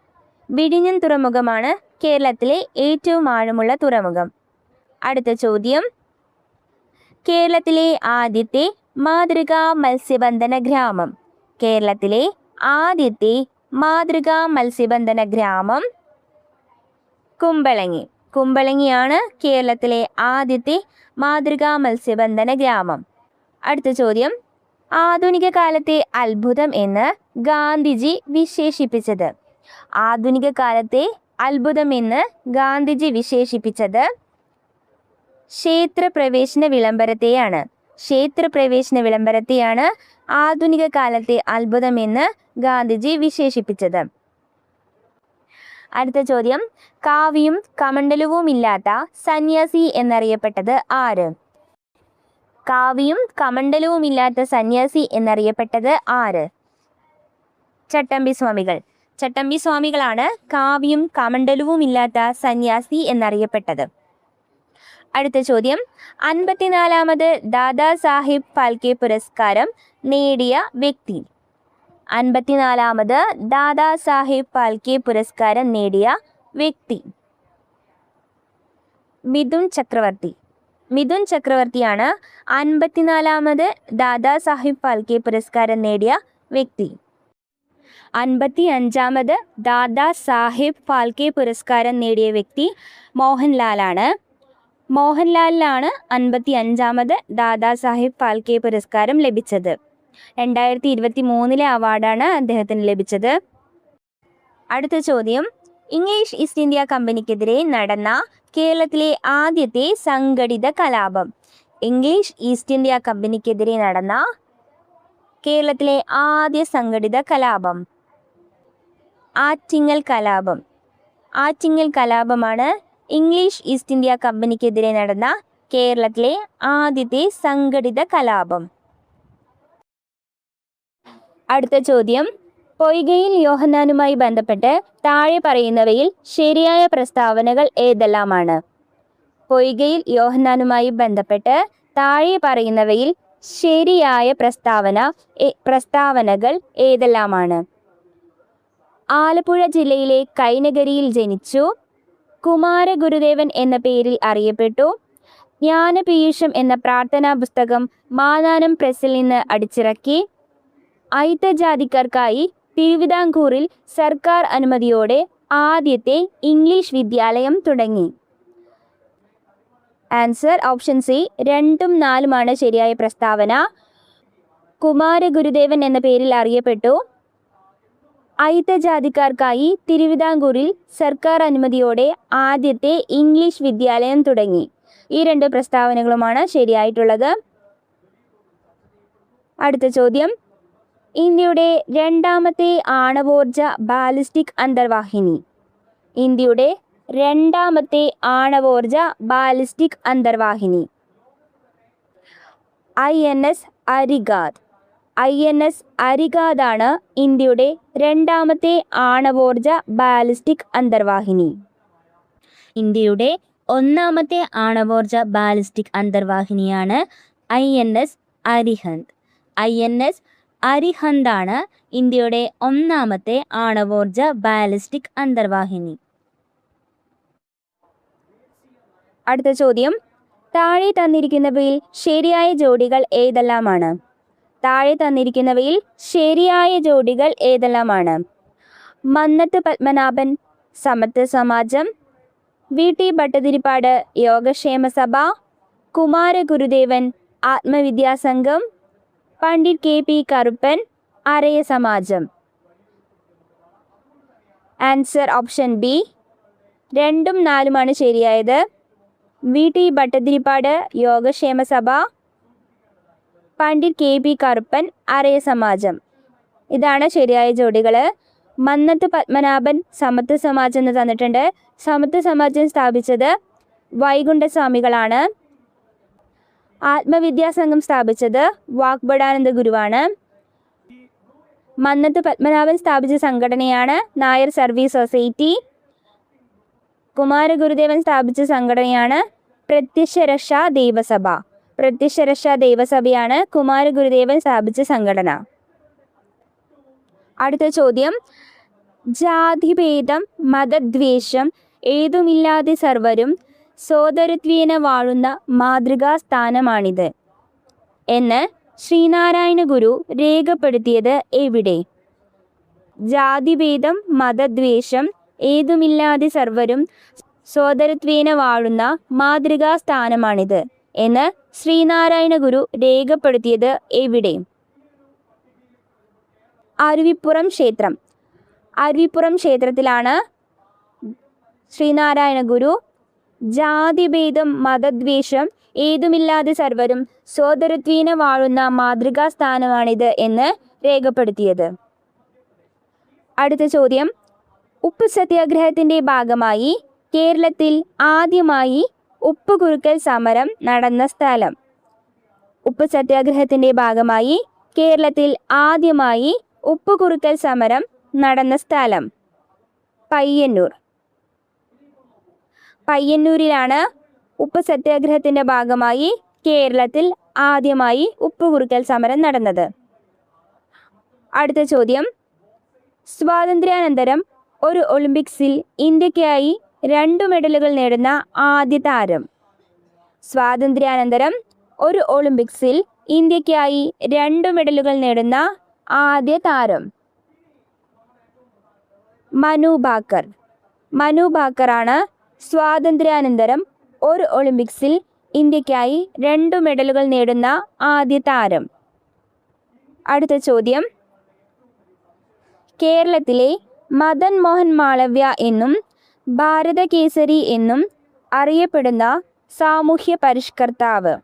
വിഴിഞ്ഞം തുറമുഖമാണ് കേരളത്തിലെ ഏറ്റവും ആഴമുള്ള തുറമുഖം. അടുത്ത ചോദ്യം, കേരളത്തിലെ ആദ്യത്തെ മാതൃകാ മത്സ്യബന്ധന ഗ്രാമം? കേരളത്തിലെ ആദ്യത്തെ മാതൃകാ മത്സ്യബന്ധന ഗ്രാമം? കുമ്പളങ്ങി. കുമ്പളങ്ങിയാണ് കേരളത്തിലെ ആദ്യത്തെ മാതൃകാ മത്സ്യബന്ധന ഗ്രാമം. അടുത്ത ചോദ്യം, ആധുനിക കാലത്തെ അത്ഭുതം എന്ന് ഗാന്ധിജി വിശേഷിപ്പിച്ചത്? ആധുനിക കാലത്തെ അത്ഭുതം എന്ന് ഗാന്ധിജി വിശേഷിപ്പിച്ചത് ക്ഷേത്രപ്രവേശന വിളംബരത്തെയാണ്. ക്ഷേത്രപ്രവേശന വിളംബരത്തെയാണ് ആധുനിക കാലത്തെ അത്ഭുതം എന്ന് ഗാന്ധിജി വിശേഷിപ്പിച്ചത്. അടുത്ത ചോദ്യം, കാവിയും കമണ്ഡലവുമില്ലാത്ത സന്യാസി എന്നറിയപ്പെട്ടത് ആര്? കാവിയും കമണ്ഡലവുമില്ലാത്ത സന്യാസി എന്നറിയപ്പെട്ടത് ആര്? ചട്ടമ്പി സ്വാമികൾ. ചട്ടമ്പി സ്വാമികളാണ് കാവിയും കമണ്ഡലവുമില്ലാത്ത സന്യാസി എന്നറിയപ്പെട്ടത്. അടുത്ത ചോദ്യം, 54ാമത് ദാദാ സാഹിബ് ഫാൽക്കെ പുരസ്കാരം നേടിയ വ്യക്തി? 54ാമത് ദാദാ സാഹിബ് ഫാൽക്കെ പുരസ്കാരം നേടിയ വ്യക്തി? മിഥുൻ ചക്രവർത്തി. മിഥുൻ ചക്രവർത്തിയാണ് 54ാമത് ദാദാ സാഹിബ് ഫാൽക്കെ പുരസ്കാരം നേടിയ വ്യക്തി. 55ാമത് ദാദാ സാഹിബ് ഫാൽക്കെ പുരസ്കാരം നേടിയ വ്യക്തി മോഹൻലാലാണ്. മോഹൻലാലിനാണ് 55ാമത് ദാദാ സാഹിബ് ഫാൽക്കെ പുരസ്കാരം ലഭിച്ചത്. 2023 അവാർഡാണ് അദ്ദേഹത്തിന് ലഭിച്ചത്. അടുത്ത ചോദ്യം, ഇംഗ്ലീഷ് ഈസ്റ്റ് ഇന്ത്യ കമ്പനിക്കെതിരെ നടന്ന കേരളത്തിലെ ആദ്യത്തെ സംഘടിത കലാപം? ഇംഗ്ലീഷ് ഈസ്റ്റ് ഇന്ത്യ കമ്പനിക്കെതിരെ നടന്ന കേരളത്തിലെ ആദ്യ സംഘടിത കലാപം? ആറ്റിങ്ങൽ കലാപം. ആറ്റിങ്ങൽ കലാപമാണ് ഇംഗ്ലീഷ് ഈസ്റ്റ് ഇന്ത്യ കമ്പനിക്കെതിരെ നടന്ന കേരളത്തിലെ ആദ്യത്തെ സംഘടിത കലാപം. അടുത്ത ചോദ്യം, പൊയ്കയിൽ യോഹന്നാനുമായി ബന്ധപ്പെട്ട് താഴെ പറയുന്നവയിൽ ശരിയായ പ്രസ്താവനകൾ ഏതെല്ലാമാണ്? പൊയ്കയിൽ യോഹന്നാനുമായി ബന്ധപ്പെട്ട് താഴെ പറയുന്നവയിൽ ശരിയായ പ്രസ്താവനകൾ ഏതെല്ലാമാണ്? ആലപ്പുഴ ജില്ലയിലെ കൈനകരിയിൽ ജനിച്ചു. കുമാരഗുരുദേവൻ എന്ന പേരിൽ അറിയപ്പെട്ടു. ജ്ഞാനപീയൂഷം എന്ന പ്രാർത്ഥനാ പുസ്തകം മാന്നാനം പ്രസിൽ നിന്ന് അടിച്ചിറക്കി. അയിത്തജാതിക്കാർക്കായി തിരുവിതാംകൂറിൽ സർക്കാർ അനുമതിയോടെ ആദ്യത്തെ ഇംഗ്ലീഷ് വിദ്യാലയം തുടങ്ങി. ആൻസർ ഓപ്ഷൻ സി 2ഉം 4ഉമാണ് ശരിയായ പ്രസ്താവന. കുമാരഗുരുദേവൻ എന്ന പേരിൽ അറിയപ്പെട്ടു. അയിത്തജാതിക്കാർക്കായി തിരുവിതാംകൂറിൽ സർക്കാർ അനുമതിയോടെ ആദ്യത്തെ ഇംഗ്ലീഷ് വിദ്യാലയം തുടങ്ങി. ഈ 2 പ്രസ്താവനകളുമാണ് ശരിയായിട്ടുള്ളത്. അടുത്ത ചോദ്യം, ഇന്ത്യയുടെ രണ്ടാമത്തെ ആണവോർജ ബാലിസ്റ്റിക് അന്തർവാഹിനി? ഇന്ത്യയുടെ രണ്ടാമത്തെ ആണവോർജ ബാലിസ്റ്റിക് അന്തർവാഹിനി? INS അരിഗാദ്. INS അരിഗാദാണ് ഇന്ത്യയുടെ രണ്ടാമത്തെ ആണവോർജ ബാലിസ്റ്റിക് അന്തർവാഹിനി. ഇന്ത്യയുടെ ഒന്നാമത്തെ ആണവോർജ ബാലിസ്റ്റിക് അന്തർവാഹിനിയാണ് INS അരിഹന്ത്. INS അരിഹന്താണ് ഇന്ത്യയുടെ ഒന്നാമത്തെ ആണവോർജ ബാലിസ്റ്റിക് അന്തർവാഹിനി. അടുത്ത ചോദ്യം, താഴെ തന്നിരിക്കുന്നവയിൽ ശരിയായ ജോഡികൾ ഏതെല്ലാമാണ്? താഴെ തന്നിരിക്കുന്നവയിൽ ശരിയായ ജോഡികൾ ഏതെല്ലാമാണ്? മന്നത്ത് പത്മനാഭൻ സമത്വ സമാജം, VT ഭട്ടതിരിപ്പാട് യോഗക്ഷേമ സഭ, കുമാരഗുരുദേവൻ ആത്മവിദ്യാസംഘം, പണ്ഡിറ്റ് KP കറുപ്പൻ അരയ സമാജം. ആൻസർ ഓപ്ഷൻ ബി, 2ഉം 4ഉമാണ് ശരിയായത്. VT ഭട്ടതിരിപ്പാട് യോഗക്ഷേമ സഭ, പണ്ഡിറ്റ് KP കറുപ്പൻ അരയ സമാജം. ഇതാണ് ശരിയായ ജോഡികൾ. മന്നത്ത് പത്മനാഭൻ സമത്വ സമാജം എന്ന് തന്നിട്ടുണ്ട്. സമത്വ സമാജം സ്ഥാപിച്ചത് വൈകുണ്ഠസ്വാമികളാണ്. ആത്മവിദ്യാസംഘം സ്ഥാപിച്ചത് വാഗ്ബടാനന്ദ ഗുരുവാണ്. മന്നത്ത് പത്മനാഭൻ സ്ഥാപിച്ച സംഘടനയാണ് നായർ സർവീസ് സൊസൈറ്റി. കുമാരഗുരുദേവൻ സ്ഥാപിച്ച സംഘടനയാണ് പ്രത്യക്ഷരക്ഷാ ദൈവസഭ. പ്രത്യക്ഷരക്ഷാ ദൈവസഭയാണ് കുമാരഗുരുദേവൻ സ്ഥാപിച്ച സംഘടന. അടുത്ത ചോദ്യം, ജാതിഭേദം മതദ്വേഷം ഏതുമില്ലാതെ സർവരും സോദരത്വേന വാഴുന്ന മാതൃകാ സ്ഥാനമാണിത് എന്ന് ശ്രീനാരായണ ഗുരു രേഖപ്പെടുത്തിയത് എവിടെ? ജാതിഭേദം മതദ്വേഷം ഏതുമില്ലാതെ സർവരും സോദരത്വേന വാഴുന്ന മാതൃകാ സ്ഥാനമാണിത് എന്ന് ശ്രീനാരായണ ഗുരു രേഖപ്പെടുത്തിയത് എവിടെ? അരുവിപ്പുറം ക്ഷേത്രം. അരുവിപ്പുറം ക്ഷേത്രത്തിലാണ് ശ്രീനാരായണ ഗുരു ജാതിഭേദം മതദ്വേഷം ഏതുമില്ലാതെ സർവരും സോദരത്വേന വാഴുന്ന മാതൃകാ സ്ഥാനമാണിത് എന്ന് രേഖപ്പെടുത്തിയത്. അടുത്ത ചോദ്യം, ഉപ്പ് സത്യാഗ്രഹത്തിൻ്റെ ഭാഗമായി കേരളത്തിൽ ആദ്യമായി ഉപ്പ് കുറുക്കൽ സമരം നടന്ന സ്ഥലം? ഉപ്പ് സത്യാഗ്രഹത്തിൻ്റെ ഭാഗമായി കേരളത്തിൽ ആദ്യമായി ഉപ്പ് കുറുക്കൽ സമരം നടന്ന സ്ഥലം? പയ്യന്നൂർ. പയ്യന്നൂരിലാണ് ഉപ്പ് സത്യാഗ്രഹത്തിൻ്റെ ഭാഗമായി കേരളത്തിൽ ആദ്യമായി ഉപ്പ് കുറുക്കൽ സമരം നടന്നത്. അടുത്ത ചോദ്യം, സ്വാതന്ത്ര്യാനന്തരം ഒരു ഒളിമ്പിക്സിൽ ഇന്ത്യക്കായി 2 മെഡലുകൾ നേടുന്ന ആദ്യ താരം? സ്വാതന്ത്ര്യാനന്തരം ഒരു ഒളിമ്പിക്സിൽ ഇന്ത്യക്കായി 2 മെഡലുകൾ നേടുന്ന ആദ്യ താരം? മനു ഭാക്കർ. മനു ഭാക്കറാണ് സ്വാതന്ത്ര്യാനന്തരം ഒരു ഒളിമ്പിക്സിൽ ഇന്ത്യക്കായി 2 മെഡലുകൾ നേടുന്ന ആദ്യ താരം. അടുത്ത ചോദ്യം, കേരളത്തിലെ മദൻ മോഹൻ മാളവ്യ എന്നും ഭാരത കേസരി എന്നും അറിയപ്പെടുന്ന സാമൂഹ്യ പരിഷ്കർത്താവ്?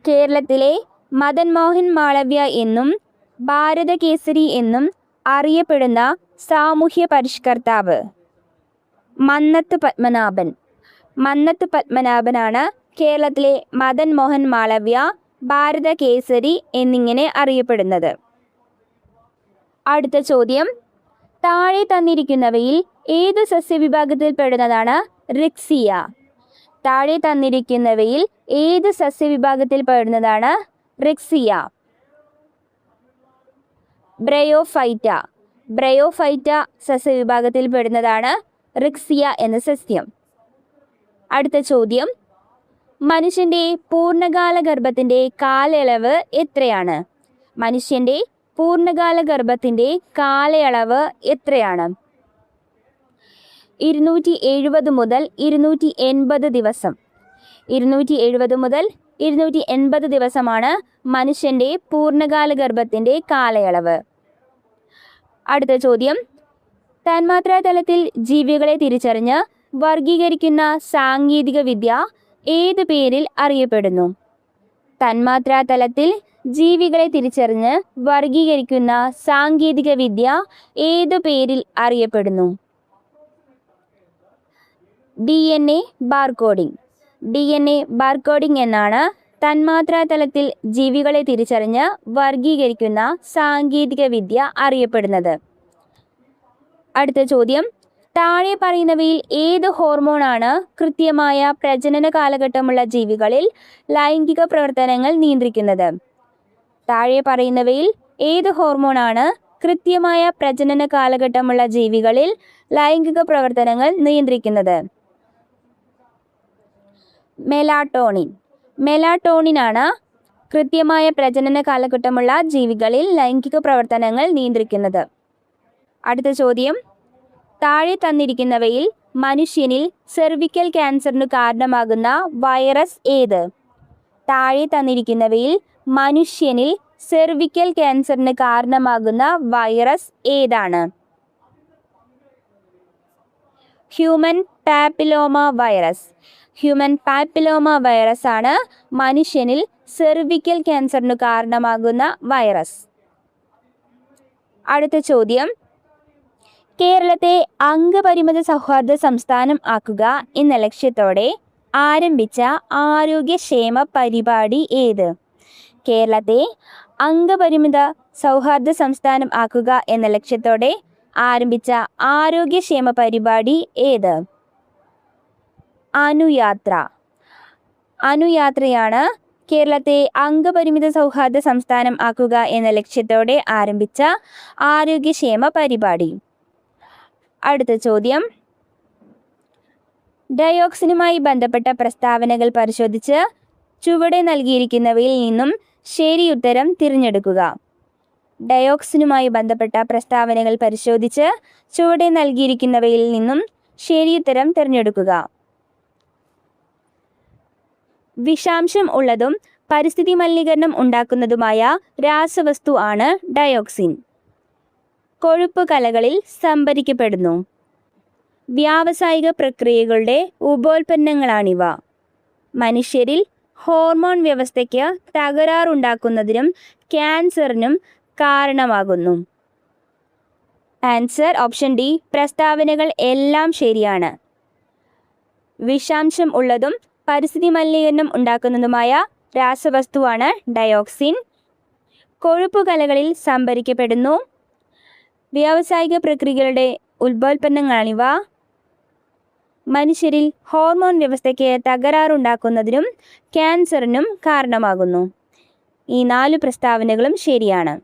കേരളത്തിലെ മദൻ മോഹൻ മാളവ്യ എന്നും ഭാരത കേസരി എന്നും അറിയപ്പെടുന്ന സാമൂഹ്യ പരിഷ്കർത്താവ്? മന്നത്ത് പത്മനാഭൻ. മന്നത്ത് പത്മനാഭനാണ് കേരളത്തിലെ മദൻ മോഹൻ മാളവ്യ, ഭാരത കേസരി എന്നിങ്ങനെ അറിയപ്പെടുന്നത്. അടുത്ത ചോദ്യം, താഴെ തന്നിരിക്കുന്നവയിൽ ഏതു സസ്യവിഭാഗത്തിൽ പെടുന്നതാണ് റിക്സിയ? താഴെ തന്നിരിക്കുന്നവയിൽ ഏത് സസ്യവിഭാഗത്തിൽ പെടുന്നതാണ് റിക്സിയ? ബ്രയോഫൈറ്റ. ബ്രയോഫൈറ്റ സസ്യവിഭാഗത്തിൽ പെടുന്നതാണ് റിക്സിയ എന്ന സസ്യം. അടുത്ത ചോദ്യം, മനുഷ്യൻ്റെ പൂർണ്ണകാല ഗർഭത്തിൻ്റെ കാലയളവ് എത്രയാണ്? മനുഷ്യൻ്റെ പൂർണ്ണകാല ഗർഭത്തിൻ്റെ കാലയളവ് എത്രയാണ്? 270 മുതൽ 280 ദിവസം. 270 മുതൽ 280 ദിവസമാണ് മനുഷ്യൻ്റെ പൂർണ്ണകാല ഗർഭത്തിൻ്റെ കാലയളവ്. അടുത്ത ചോദ്യം, തന്മാത്രാ തലത്തിൽ ജീവികളെ തിരിച്ചറിഞ്ഞ് വർഗീകരിക്കുന്ന സാങ്കേതിക വിദ്യ ഏത് പേരിൽ അറിയപ്പെടുന്നു? തന്മാത്രാ തലത്തിൽ ജീവികളെ തിരിച്ചറിഞ്ഞ് വർഗീകരിക്കുന്ന സാങ്കേതിക വിദ്യ ഏതു പേരിൽ അറിയപ്പെടുന്നു? DNA barcoding. DNA ബാർകോഡിംഗ് എന്നാണ് തന്മാത്രാ തലത്തിൽ ജീവികളെ തിരിച്ചറിഞ്ഞ് വർഗീകരിക്കുന്ന സാങ്കേതിക വിദ്യ അറിയപ്പെടുന്നത്. അടുത്ത ചോദ്യം, താഴെ പറയുന്നവയിൽ ഏത് ഹോർമോണാണ് കൃത്യമായ പ്രജനന കാലഘട്ടമുള്ള ജീവികളിൽ ലൈംഗിക പ്രവർത്തനങ്ങൾ നിയന്ത്രിക്കുന്നത്? താഴെ പറയുന്നവയിൽ ഏത് ഹോർമോണാണ് കൃത്യമായ പ്രജനന കാലഘട്ടമുള്ള ജീവികളിൽ ലൈംഗിക പ്രവർത്തനങ്ങൾ നിയന്ത്രിക്കുന്നത്? മെലാട്ടോണിൻ. മെലാട്ടോണിനാണ് കൃത്യമായ പ്രജനന കാലഘട്ടമുള്ള ജീവികളിൽ ലൈംഗിക പ്രവർത്തനങ്ങൾ നിയന്ത്രിക്കുന്നത്. അടുത്ത ചോദ്യം, താഴെ തന്നിരിക്കുന്നവയിൽ മനുഷ്യനിൽ സെർവിക്കൽ ക്യാൻസറിന് കാരണമാകുന്ന വൈറസ് ഏത്? താഴെ തന്നിരിക്കുന്നവയിൽ മനുഷ്യനിൽ സെർവിക്കൽ ക്യാൻസറിന് കാരണമാകുന്ന വൈറസ് ഏതാണ്? Human papilloma virus. Human papilloma virus ആണ് മനുഷ്യനിൽ സെർവിക്കൽ ക്യാൻസറിന് കാരണമാകുന്ന വൈറസ്. അടുത്ത ചോദ്യം, കേരളത്തെ അംഗപരിമിത സൗഹാർദ്ദ സംസ്ഥാനം ആക്കുക എന്ന ലക്ഷ്യത്തോടെ ആരംഭിച്ച ആരോഗ്യക്ഷേമ പരിപാടി ഏത്? കേരളത്തെ അംഗപരിമിത സൗഹാർദ്ദ സംസ്ഥാനം ആക്കുക എന്ന ലക്ഷ്യത്തോടെ ആരംഭിച്ച ആരോഗ്യക്ഷേമ പരിപാടി ഏത്? അനുയാത്ര. അനുയാത്രയാണ് കേരളത്തെ അംഗപരിമിത സൗഹാർദ്ദ സംസ്ഥാനം ആക്കുക എന്ന ലക്ഷ്യത്തോടെ ആരംഭിച്ച ആരോഗ്യക്ഷേമ പരിപാടി. അടുത്ത ചോദ്യം, ഡയോക്സിനുമായി ബന്ധപ്പെട്ട പ്രസ്താവനകൾ പരിശോധിച്ച് ചുവടെ നൽകിയിരിക്കുന്നവയിൽ നിന്നും ശരിയുത്തരം തിരഞ്ഞെടുക്കുക. ഡയോക്സിനുമായി ബന്ധപ്പെട്ട പ്രസ്താവനകൾ പരിശോധിച്ച് ചുവടെ നൽകിയിരിക്കുന്നവയിൽ നിന്നും ശരിയുത്തരം തിരഞ്ഞെടുക്കുക. വിഷാംശം ഉള്ളതും പരിസ്ഥിതി മലിനീകരണം ഉണ്ടാക്കുന്നതുമായ രാസവസ്തു ആണ് ഡയോക്സിൻ. കൊഴുപ്പ് കലകളിൽ സംഭരിക്കപ്പെടുന്നു. വ്യാവസായിക പ്രക്രിയകളുടെ ഉപോൽപ്പന്നങ്ങളാണിവ. മനുഷ്യരിൽ ഹോർമോൺ വ്യവസ്ഥയ്ക്ക് തകരാറുണ്ടാക്കുന്നതിനും ക്യാൻസറിനും കാരണമാകുന്നു. Answer option D. പ്രസ്താവനകൾ എല്ലാം ശരിയാണ്. വിഷാംശം ഉള്ളതും പരിസ്ഥിതി മലിനീകരണം ഉണ്ടാക്കുന്നതുമായ രാസവസ്തുവാണ് ഡയോക്സിൻ. കൊഴുപ്പ് കലകളിൽ സംഭരിക്കപ്പെടുന്നു. വ്യാവസായിക പ്രക്രിയകളുടെ ഉപോൽപ്പന്നങ്ങളാണിവ. മനുഷ്യരിൽ ഹോർമോൺ വ്യവസ്ഥയ്ക്ക് തകരാറുണ്ടാക്കുന്നതിനും ക്യാൻസറിനും കാരണമാകുന്നു. ഈ 4 പ്രസ്താവനകളും ശരിയാണ്.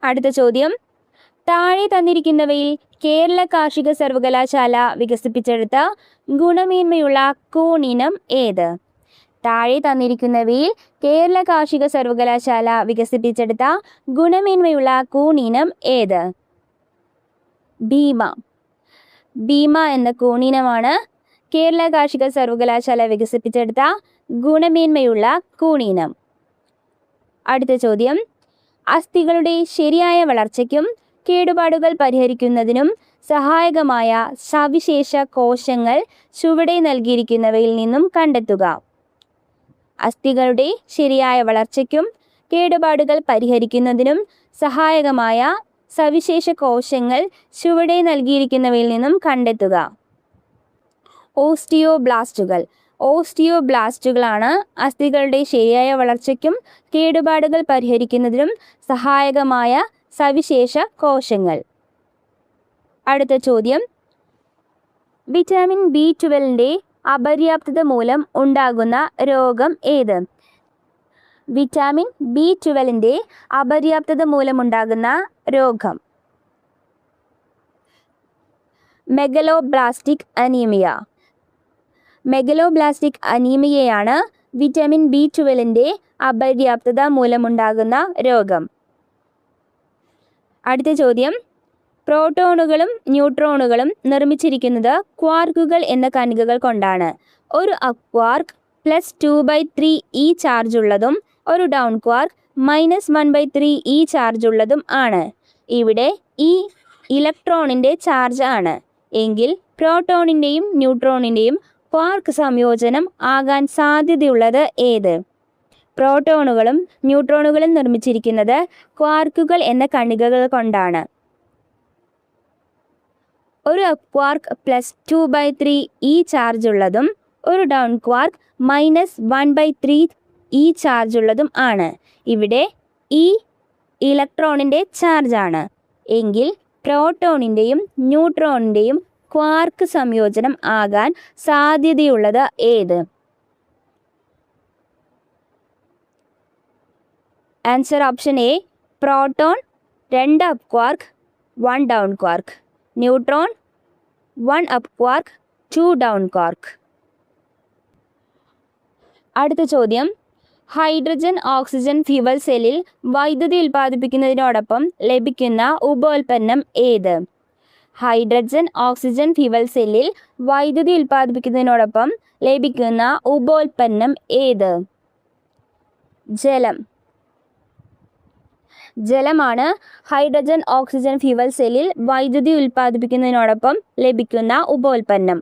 അടുത്ത ചോദ്യം, താഴെ തന്നിരിക്കുന്നവയിൽ കേരള കാർഷിക സർവകലാശാല വികസിപ്പിച്ചെടുത്ത ഗുണമേന്മയുള്ള കൂണിനം ഏത്? താഴെ തന്നിരിക്കുന്നവയിൽ കേരള കാർഷിക സർവകലാശാല വികസിപ്പിച്ചെടുത്ത ഗുണമേന്മയുള്ള കൂണിനം ഏത്? ഭീമ. ഭീമ എന്ന കൂണിനമാണ് കേരള കാർഷിക സർവകലാശാല വികസിപ്പിച്ചെടുത്ത ഗുണമേന്മയുള്ള കൂണിനം. അടുത്ത ചോദ്യം, അസ്ഥികളുടെ ശരിയായ വളർച്ചയ്ക്കും കേടുപാടുകൾ പരിഹരിക്കുന്നതിനും സഹായകമായ സവിശേഷ കോശങ്ങൾ ചുവടെ നൽകിയിരിക്കുന്നവയിൽ നിന്നും കണ്ടെത്തുക. അസ്ഥികളുടെ ശരിയായ വളർച്ചയ്ക്കും കേടുപാടുകൾ പരിഹരിക്കുന്നതിനും സഹായകമായ സവിശേഷ കോശങ്ങൾ ചുവടെ നൽകിയിരിക്കുന്നവയിൽ നിന്നും കണ്ടെത്തുക. ഓസ്റ്റിയോബ്ലാസ്റ്റുകൾ. ഓസ്റ്റിയോബ്ലാസ്റ്റുകളാണ് അസ്ഥികളുടെ ശരിയായ വളർച്ചയ്ക്കും കേടുപാടുകൾ പരിഹരിക്കുന്നതിനും സഹായകമായ സവിശേഷ കോശങ്ങൾ. അടുത്ത ചോദ്യം, വിറ്റാമിൻ B12 അപര്യാപ്തത മൂലം ഉണ്ടാകുന്ന രോഗം ഏത്? വിറ്റാമിൻ B12 അപര്യാപ്തത മൂലമുണ്ടാകുന്ന രോഗം മെഗലോബ്ലാസ്റ്റിക് അനീമിയ. മെഗലോബ്ലാസ്റ്റിക് അനീമിയയാണ് വിറ്റാമിൻ B12 അപര്യാപ്തത മൂലമുണ്ടാകുന്ന രോഗം. അടുത്ത ചോദ്യം, പ്രോട്ടോണുകളും ന്യൂട്രോണുകളും നിർമ്മിച്ചിരിക്കുന്നത് ക്വാർക്കുകൾ എന്ന കണികകൾ കൊണ്ടാണ്. ഒരു അപ് ക്വാർക്ക് +2/3 e ചാർജ് ഉള്ളതും ഒരു ഡൗൺ ക്വാർക്ക് -1/3 e ചാർജ് ഉള്ളതും ആണ്. ഇവിടെ ഈ ഇലക്ട്രോണിൻ്റെ ചാർജ് ആണ്. എങ്കിൽ പ്രോട്ടോണിൻ്റെയും ന്യൂട്രോണിൻ്റെയും ക്വാർക്ക് സംയോജനം ആകാൻ സാധ്യതയുള്ളത് ഏത്? പ്രോട്ടോണുകളും ന്യൂട്രോണുകളും നിർമ്മിച്ചിരിക്കുന്നത് ക്വാർക്കുകൾ എന്ന കണികകൾ കൊണ്ടാണ്. ഒരു അപ്പ് ക്വാർക്ക് +2/3 ഈ ചാർജ് ഉള്ളതും ഒരു ഡൗൺ ക്വാർക്ക് -1/3 ഈ ചാർജ് ഉള്ളതും ആണ്. ഇവിടെ ഈ ഇലക്ട്രോണിൻ്റെ ചാർജാണ്. എങ്കിൽ പ്രോട്ടോണിൻ്റെയും ന്യൂട്രോണിൻ്റെയും ക്വാർക്ക് സംയോജനം ആകാൻ സാധ്യതയുള്ളത് ഏത്? Answer option A proton 2 up quark 1 down quark, neutron 1 up quark 2 down quark. അടുത്ത ചോദ്യം, ഹൈഡ്രജൻ ഓക്സിജൻ ഫ്യൂവൽ സെല്ലിൽ വൈദ്യുതി ഉൽപ്പാദിപ്പിക്കുന്നതിനോടൊപ്പം ലഭിക്കുന്ന ഉപോൽപ്പന്നം ഏത്? ഹൈഡ്രജൻ ഓക്സിജൻ ഫ്യൂവൽ സെല്ലിൽ വൈദ്യുതി ഉൽപ്പാദിപ്പിക്കുന്നതിനോടൊപ്പം ലഭിക്കുന്ന ഉപോൽപ്പന്നം ഏത്? ജലം. ജലമാണ് ഹൈഡ്രജൻ ഓക്സിജൻ ഫ്യൂവൽ സെല്ലിൽ വൈദ്യുതി ഉൽപ്പാദിപ്പിക്കുന്നതിനോടൊപ്പം ലഭിക്കുന്ന ഉപോൽപ്പന്നം.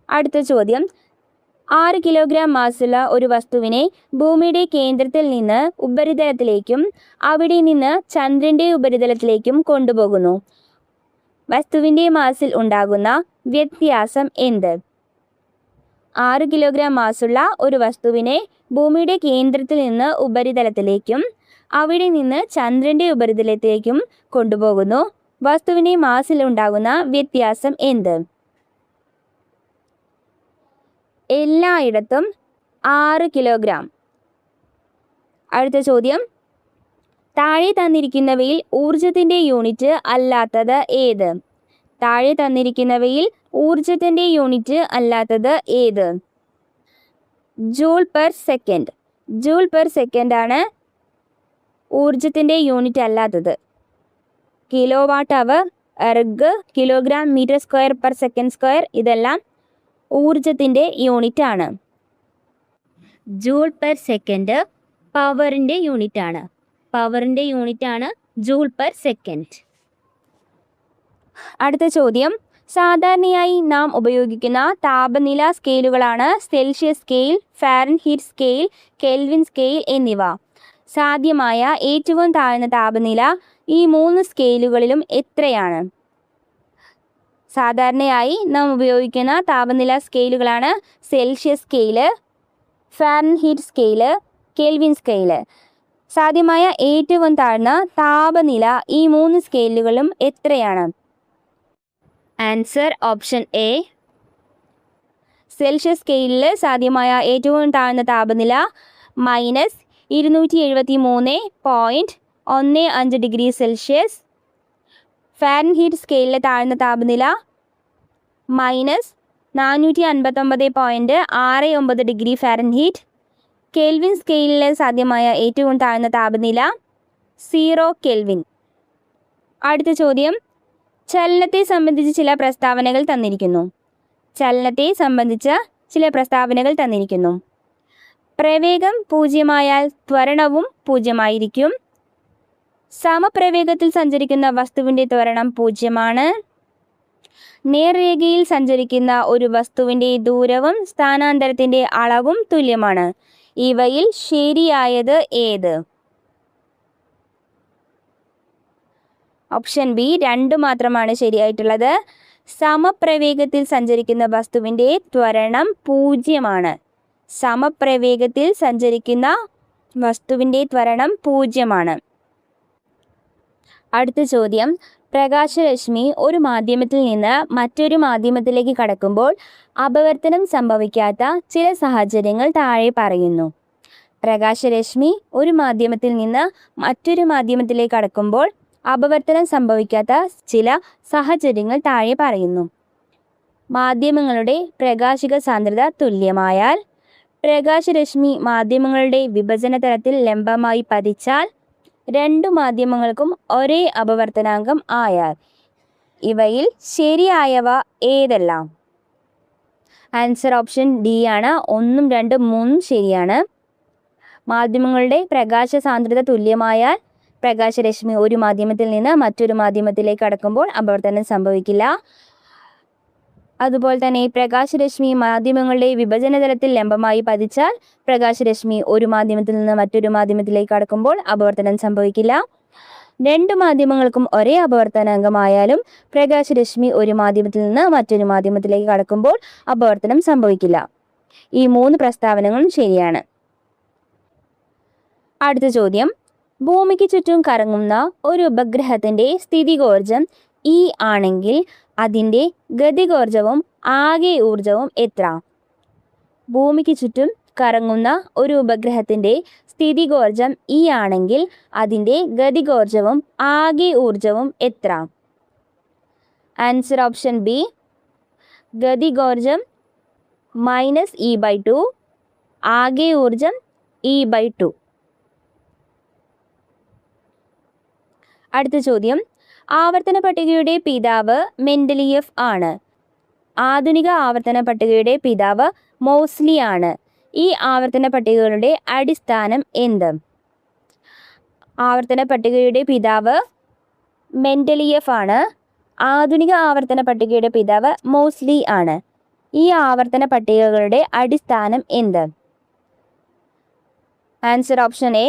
അടുത്ത ചോദ്യം, 6 കിലോഗ്രാം മാസുള്ള ഒരു വസ്തുവിനെ ഭൂമിയുടെ കേന്ദ്രത്തിൽ നിന്ന് ഉപരിതലത്തിലേക്കും അവിടെ നിന്ന് ചന്ദ്രൻ്റെ ഉപരിതലത്തിലേക്കും കൊണ്ടുപോകുന്നു. വസ്തുവിൻ്റെ മാസിൽ ഉണ്ടാകുന്ന വ്യത്യാസം എന്ത്? 6 കിലോഗ്രാം മാസുള്ള ഒരു വസ്തുവിനെ ഭൂമിയുടെ കേന്ദ്രത്തിൽ നിന്ന് ഉപരിതലത്തിലേക്കും അവിടെ നിന്ന് ചന്ദ്രൻ്റെ ഉപരിതലത്തിലേക്കും കൊണ്ടുപോകുന്നു. വസ്തുവിൻ്റെ മാസിൽ ഉണ്ടാകുന്ന വ്യത്യാസം എന്ത്? എല്ലായിടത്തും 6 കിലോഗ്രാം. അടുത്ത ചോദ്യം, താഴെ തന്നിരിക്കുന്നവയിൽ ഊർജത്തിൻ്റെ യൂണിറ്റ് അല്ലാത്തത് ഏത്? താഴെ തന്നിരിക്കുന്നവയിൽ ഊർജത്തിൻ്റെ യൂണിറ്റ് അല്ലാത്തത് ഏത്? Joule per second. Joule per second ആണ് ഊർജത്തിൻ്റെ യൂണിറ്റ് അല്ലാത്തത്. Kilo watt hour, erg, kilogram metre square per second square ഇതെല്ലാം ഊർജത്തിൻ്റെ യൂണിറ്റ് ആണ്. ജൂൾ പെർ സെക്കൻഡ് പവറിൻ്റെ യൂണിറ്റ് ആണ്. പവറിൻ്റെ യൂണിറ്റ് ആണ് ജൂൾ പെർ സെക്കൻഡ്. അടുത്ത ചോദ്യം, സാധാരണയായി നാം ഉപയോഗിക്കുന്ന താപനില സ്കെയിലുകളാണ് Celsius scale, Fahrenheit scale, Kelvin scale എന്നിവ. സാധ്യമായ ഏറ്റവും താഴ്ന്ന താപനില ഈ 3 സ്കെയിലുകളിലും എത്രയാണ്? സാധാരണയായി നാം ഉപയോഗിക്കുന്ന താപനില സ്കെയിലുകളാണ് Celsius scale, Fahrenheit scale, Kelvin scale. സാധ്യമായ ഏറ്റവും താഴ്ന്ന താപനില ഈ 3 സ്കെയിലുകളും എത്രയാണ്? Answer option A. സെൽഷ്യസ് സ്കെയിലിൽ സാധ്യമായ ഏറ്റവും താഴ്ന്ന താപനില -273.15 ഡിഗ്രി സെൽഷ്യസ്. ഫാരൻഹീറ്റ് സ്കെയിലിലെ താഴ്ന്ന താപനില -459.69 ഡിഗ്രി ഫാരൻഹീറ്റ്. കെൽവിൻ സ്കെയിലിലെ സാധ്യമായ ഏറ്റവും താഴ്ന്ന താപനില 0 കെൽവിൻ. അടുത്ത ചോദ്യം, ചലനത്തെ സംബന്ധിച്ച് ചില പ്രസ്താവനകൾ തന്നിരിക്കുന്നു. ചലനത്തെ സംബന്ധിച്ച ചില പ്രസ്താവനകൾ തന്നിരിക്കുന്നു. പ്രവേഗം 0 ത്വരണവും 0 സമപ്രവേഗത്തിൽ സഞ്ചരിക്കുന്ന വസ്തുവിൻ്റെ ത്വരണം 0. നേർരേഖയിൽ സഞ്ചരിക്കുന്ന ഒരു വസ്തുവിൻ്റെ ദൂരവും സ്ഥാനാന്തരത്തിൻ്റെ അളവും തുല്യമാണ്. ഇവയിൽ ശരിയായത് ഏത്? ഓപ്ഷൻ ബി 2 മാത്രമാണ് ശരിയായിട്ടുള്ളത്. സമപ്രവേഗത്തിൽ സഞ്ചരിക്കുന്ന വസ്തുവിൻ്റെ ത്വരണം 0. സമപ്രവേഗത്തിൽ സഞ്ചരിക്കുന്ന വസ്തുവിൻ്റെ ത്വരണം 0. അടുത്ത ചോദ്യം, പ്രകാശരശ്മി ഒരു മാധ്യമത്തിൽ നിന്ന് മറ്റൊരു മാധ്യമത്തിലേക്ക് കടക്കുമ്പോൾ അപവർത്തനം സംഭവിക്കാത്ത ചില സാഹചര്യങ്ങൾ താഴെ പറയുന്നു. പ്രകാശരശ്മി ഒരു മാധ്യമത്തിൽ നിന്ന് മറ്റൊരു മാധ്യമത്തിലേക്ക് കടക്കുമ്പോൾ അപവർത്തനം സംഭവിക്കാത്ത ചില സാഹചര്യങ്ങൾ താഴെ പറയുന്നു. മാധ്യമങ്ങളുടെ പ്രകാശിക സാന്ദ്രത തുല്യമായാൽ, പ്രകാശരശ്മി മാധ്യമങ്ങളുടെ വിഭജന തലത്തിൽ ലംബമായി പതിച്ചാൽ, 2 മാധ്യമങ്ങൾക്കും ഒരേ അപവർത്തനാങ്കം ആയാൽ. ഇവയിൽ ശരിയായവ ഏതെല്ലാം? ആൻസർ ഓപ്ഷൻ ഡി ആണ്. 1, 2, 3 ശരിയാണ്. മാധ്യമങ്ങളുടെ പ്രകാശ സാന്ദ്രത തുല്യമായാൽ പ്രകാശരശ്മി ഒരു മാധ്യമത്തിൽ നിന്ന് മറ്റൊരു മാധ്യമത്തിലേക്ക് കടക്കുമ്പോൾ അപവർത്തനം സംഭവിക്കില്ല. അതുപോലെ തന്നെ പ്രകാശരശ്മി മാധ്യമങ്ങളുടെ വിഭജന തലത്തിൽ ലംബമായി പതിച്ചാൽ പ്രകാശരശ്മി ഒരു മാധ്യമത്തിൽ നിന്ന് മറ്റൊരു മാധ്യമത്തിലേക്ക് കടക്കുമ്പോൾ അപവർത്തനം സംഭവിക്കില്ല. രണ്ട് മാധ്യമങ്ങൾക്കും ഒരേ അപവർത്തനാങ്കമായാലും പ്രകാശരശ്മി ഒരു മാധ്യമത്തിൽ നിന്ന് മറ്റൊരു മാധ്യമത്തിലേക്ക് കടക്കുമ്പോൾ അപവർത്തനം സംഭവിക്കില്ല. ഈ 3 പ്രസ്താവനകളും ശരിയാണ്. അടുത്ത ചോദ്യം, ഭൂമിക്ക് ചുറ്റും കറങ്ങുന്ന ഒരു ഉപഗ്രഹത്തിന്റെ സ്ഥിതികോർജം E ആണെങ്കിൽ അതിൻ്റെ ഗതികോർജവും ആകെ ഊർജവും എത്ര? ഭൂമിക്ക് ചുറ്റും കറങ്ങുന്ന ഒരു ഉപഗ്രഹത്തിന്റെ സ്ഥിതികോർജം E ആണെങ്കിൽ അതിൻ്റെ ഗതികോർജവും ആകെ ഊർജവും എത്ര? ആൻസർ ഓപ്ഷൻ ബി, ഗതികോർജം -E/2, ആകെ ഊർജം E/2. അടുത്ത ചോദ്യം, ആവർത്തന പട്ടികയുടെ പിതാവ് മെൻഡലിയഫ് ആണ്. ആധുനിക ആവർത്തന പട്ടികയുടെ പിതാവ് മോസ്ലി ആണ്. ഈ ആവർത്തന പട്ടികകളുടെ അടിസ്ഥാനം എന്ത്? ആവർത്തന പട്ടികയുടെ പിതാവ് മെൻഡലിയഫ് ആണ്. ആധുനിക ആവർത്തന പട്ടികയുടെ പിതാവ് മോസ്ലി ആണ്. ഈ ആവർത്തന പട്ടികകളുടെ അടിസ്ഥാനം എന്ത്? ആൻസർ ഓപ്ഷൻ എ,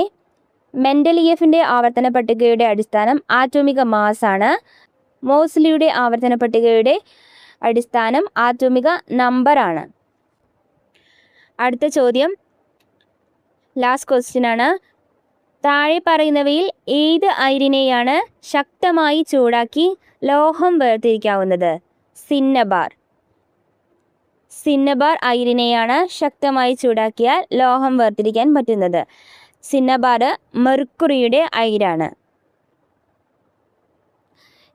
മെൻഡലിയഫിൻ്റെ ആവർത്തന പട്ടികയുടെ അടിസ്ഥാനം ആറ്റോമിക മാസ് ആണ്. മോസ്ലിയുടെ ആവർത്തന പട്ടികയുടെ അടിസ്ഥാനം ആറ്റോമിക നമ്പർ ആണ്. അടുത്ത ചോദ്യം, ലാസ്റ്റ് ക്വസ്റ്റ്യൻ ആണ്. താഴെ പറയുന്നവയിൽ ഏത് അയിരിനെയാണ് ശക്തമായി ചൂടാക്കി ലോഹം വേർതിരിക്കാവുന്നത്? സിന്നബാർ. സിന്നബാർ അയിരിനെയാണ് ശക്തമായി ചൂടാക്കിയാൽ ലോഹം വേർതിരിക്കാൻ പറ്റുന്നത്. സിന്നബാർ മെർക്കുറിയുടെ അയിരാണ്.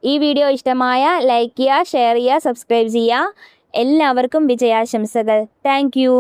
ഈ വീഡിയോ ഇഷ്ടമായ ലൈക്ക് ചെയ്യുക, ഷെയർ ചെയ്യുക, സബ്സ്ക്രൈബ് ചെയ്യുക. എല്ലാവർക്കും വിജയാശംസകൾ. Thank you.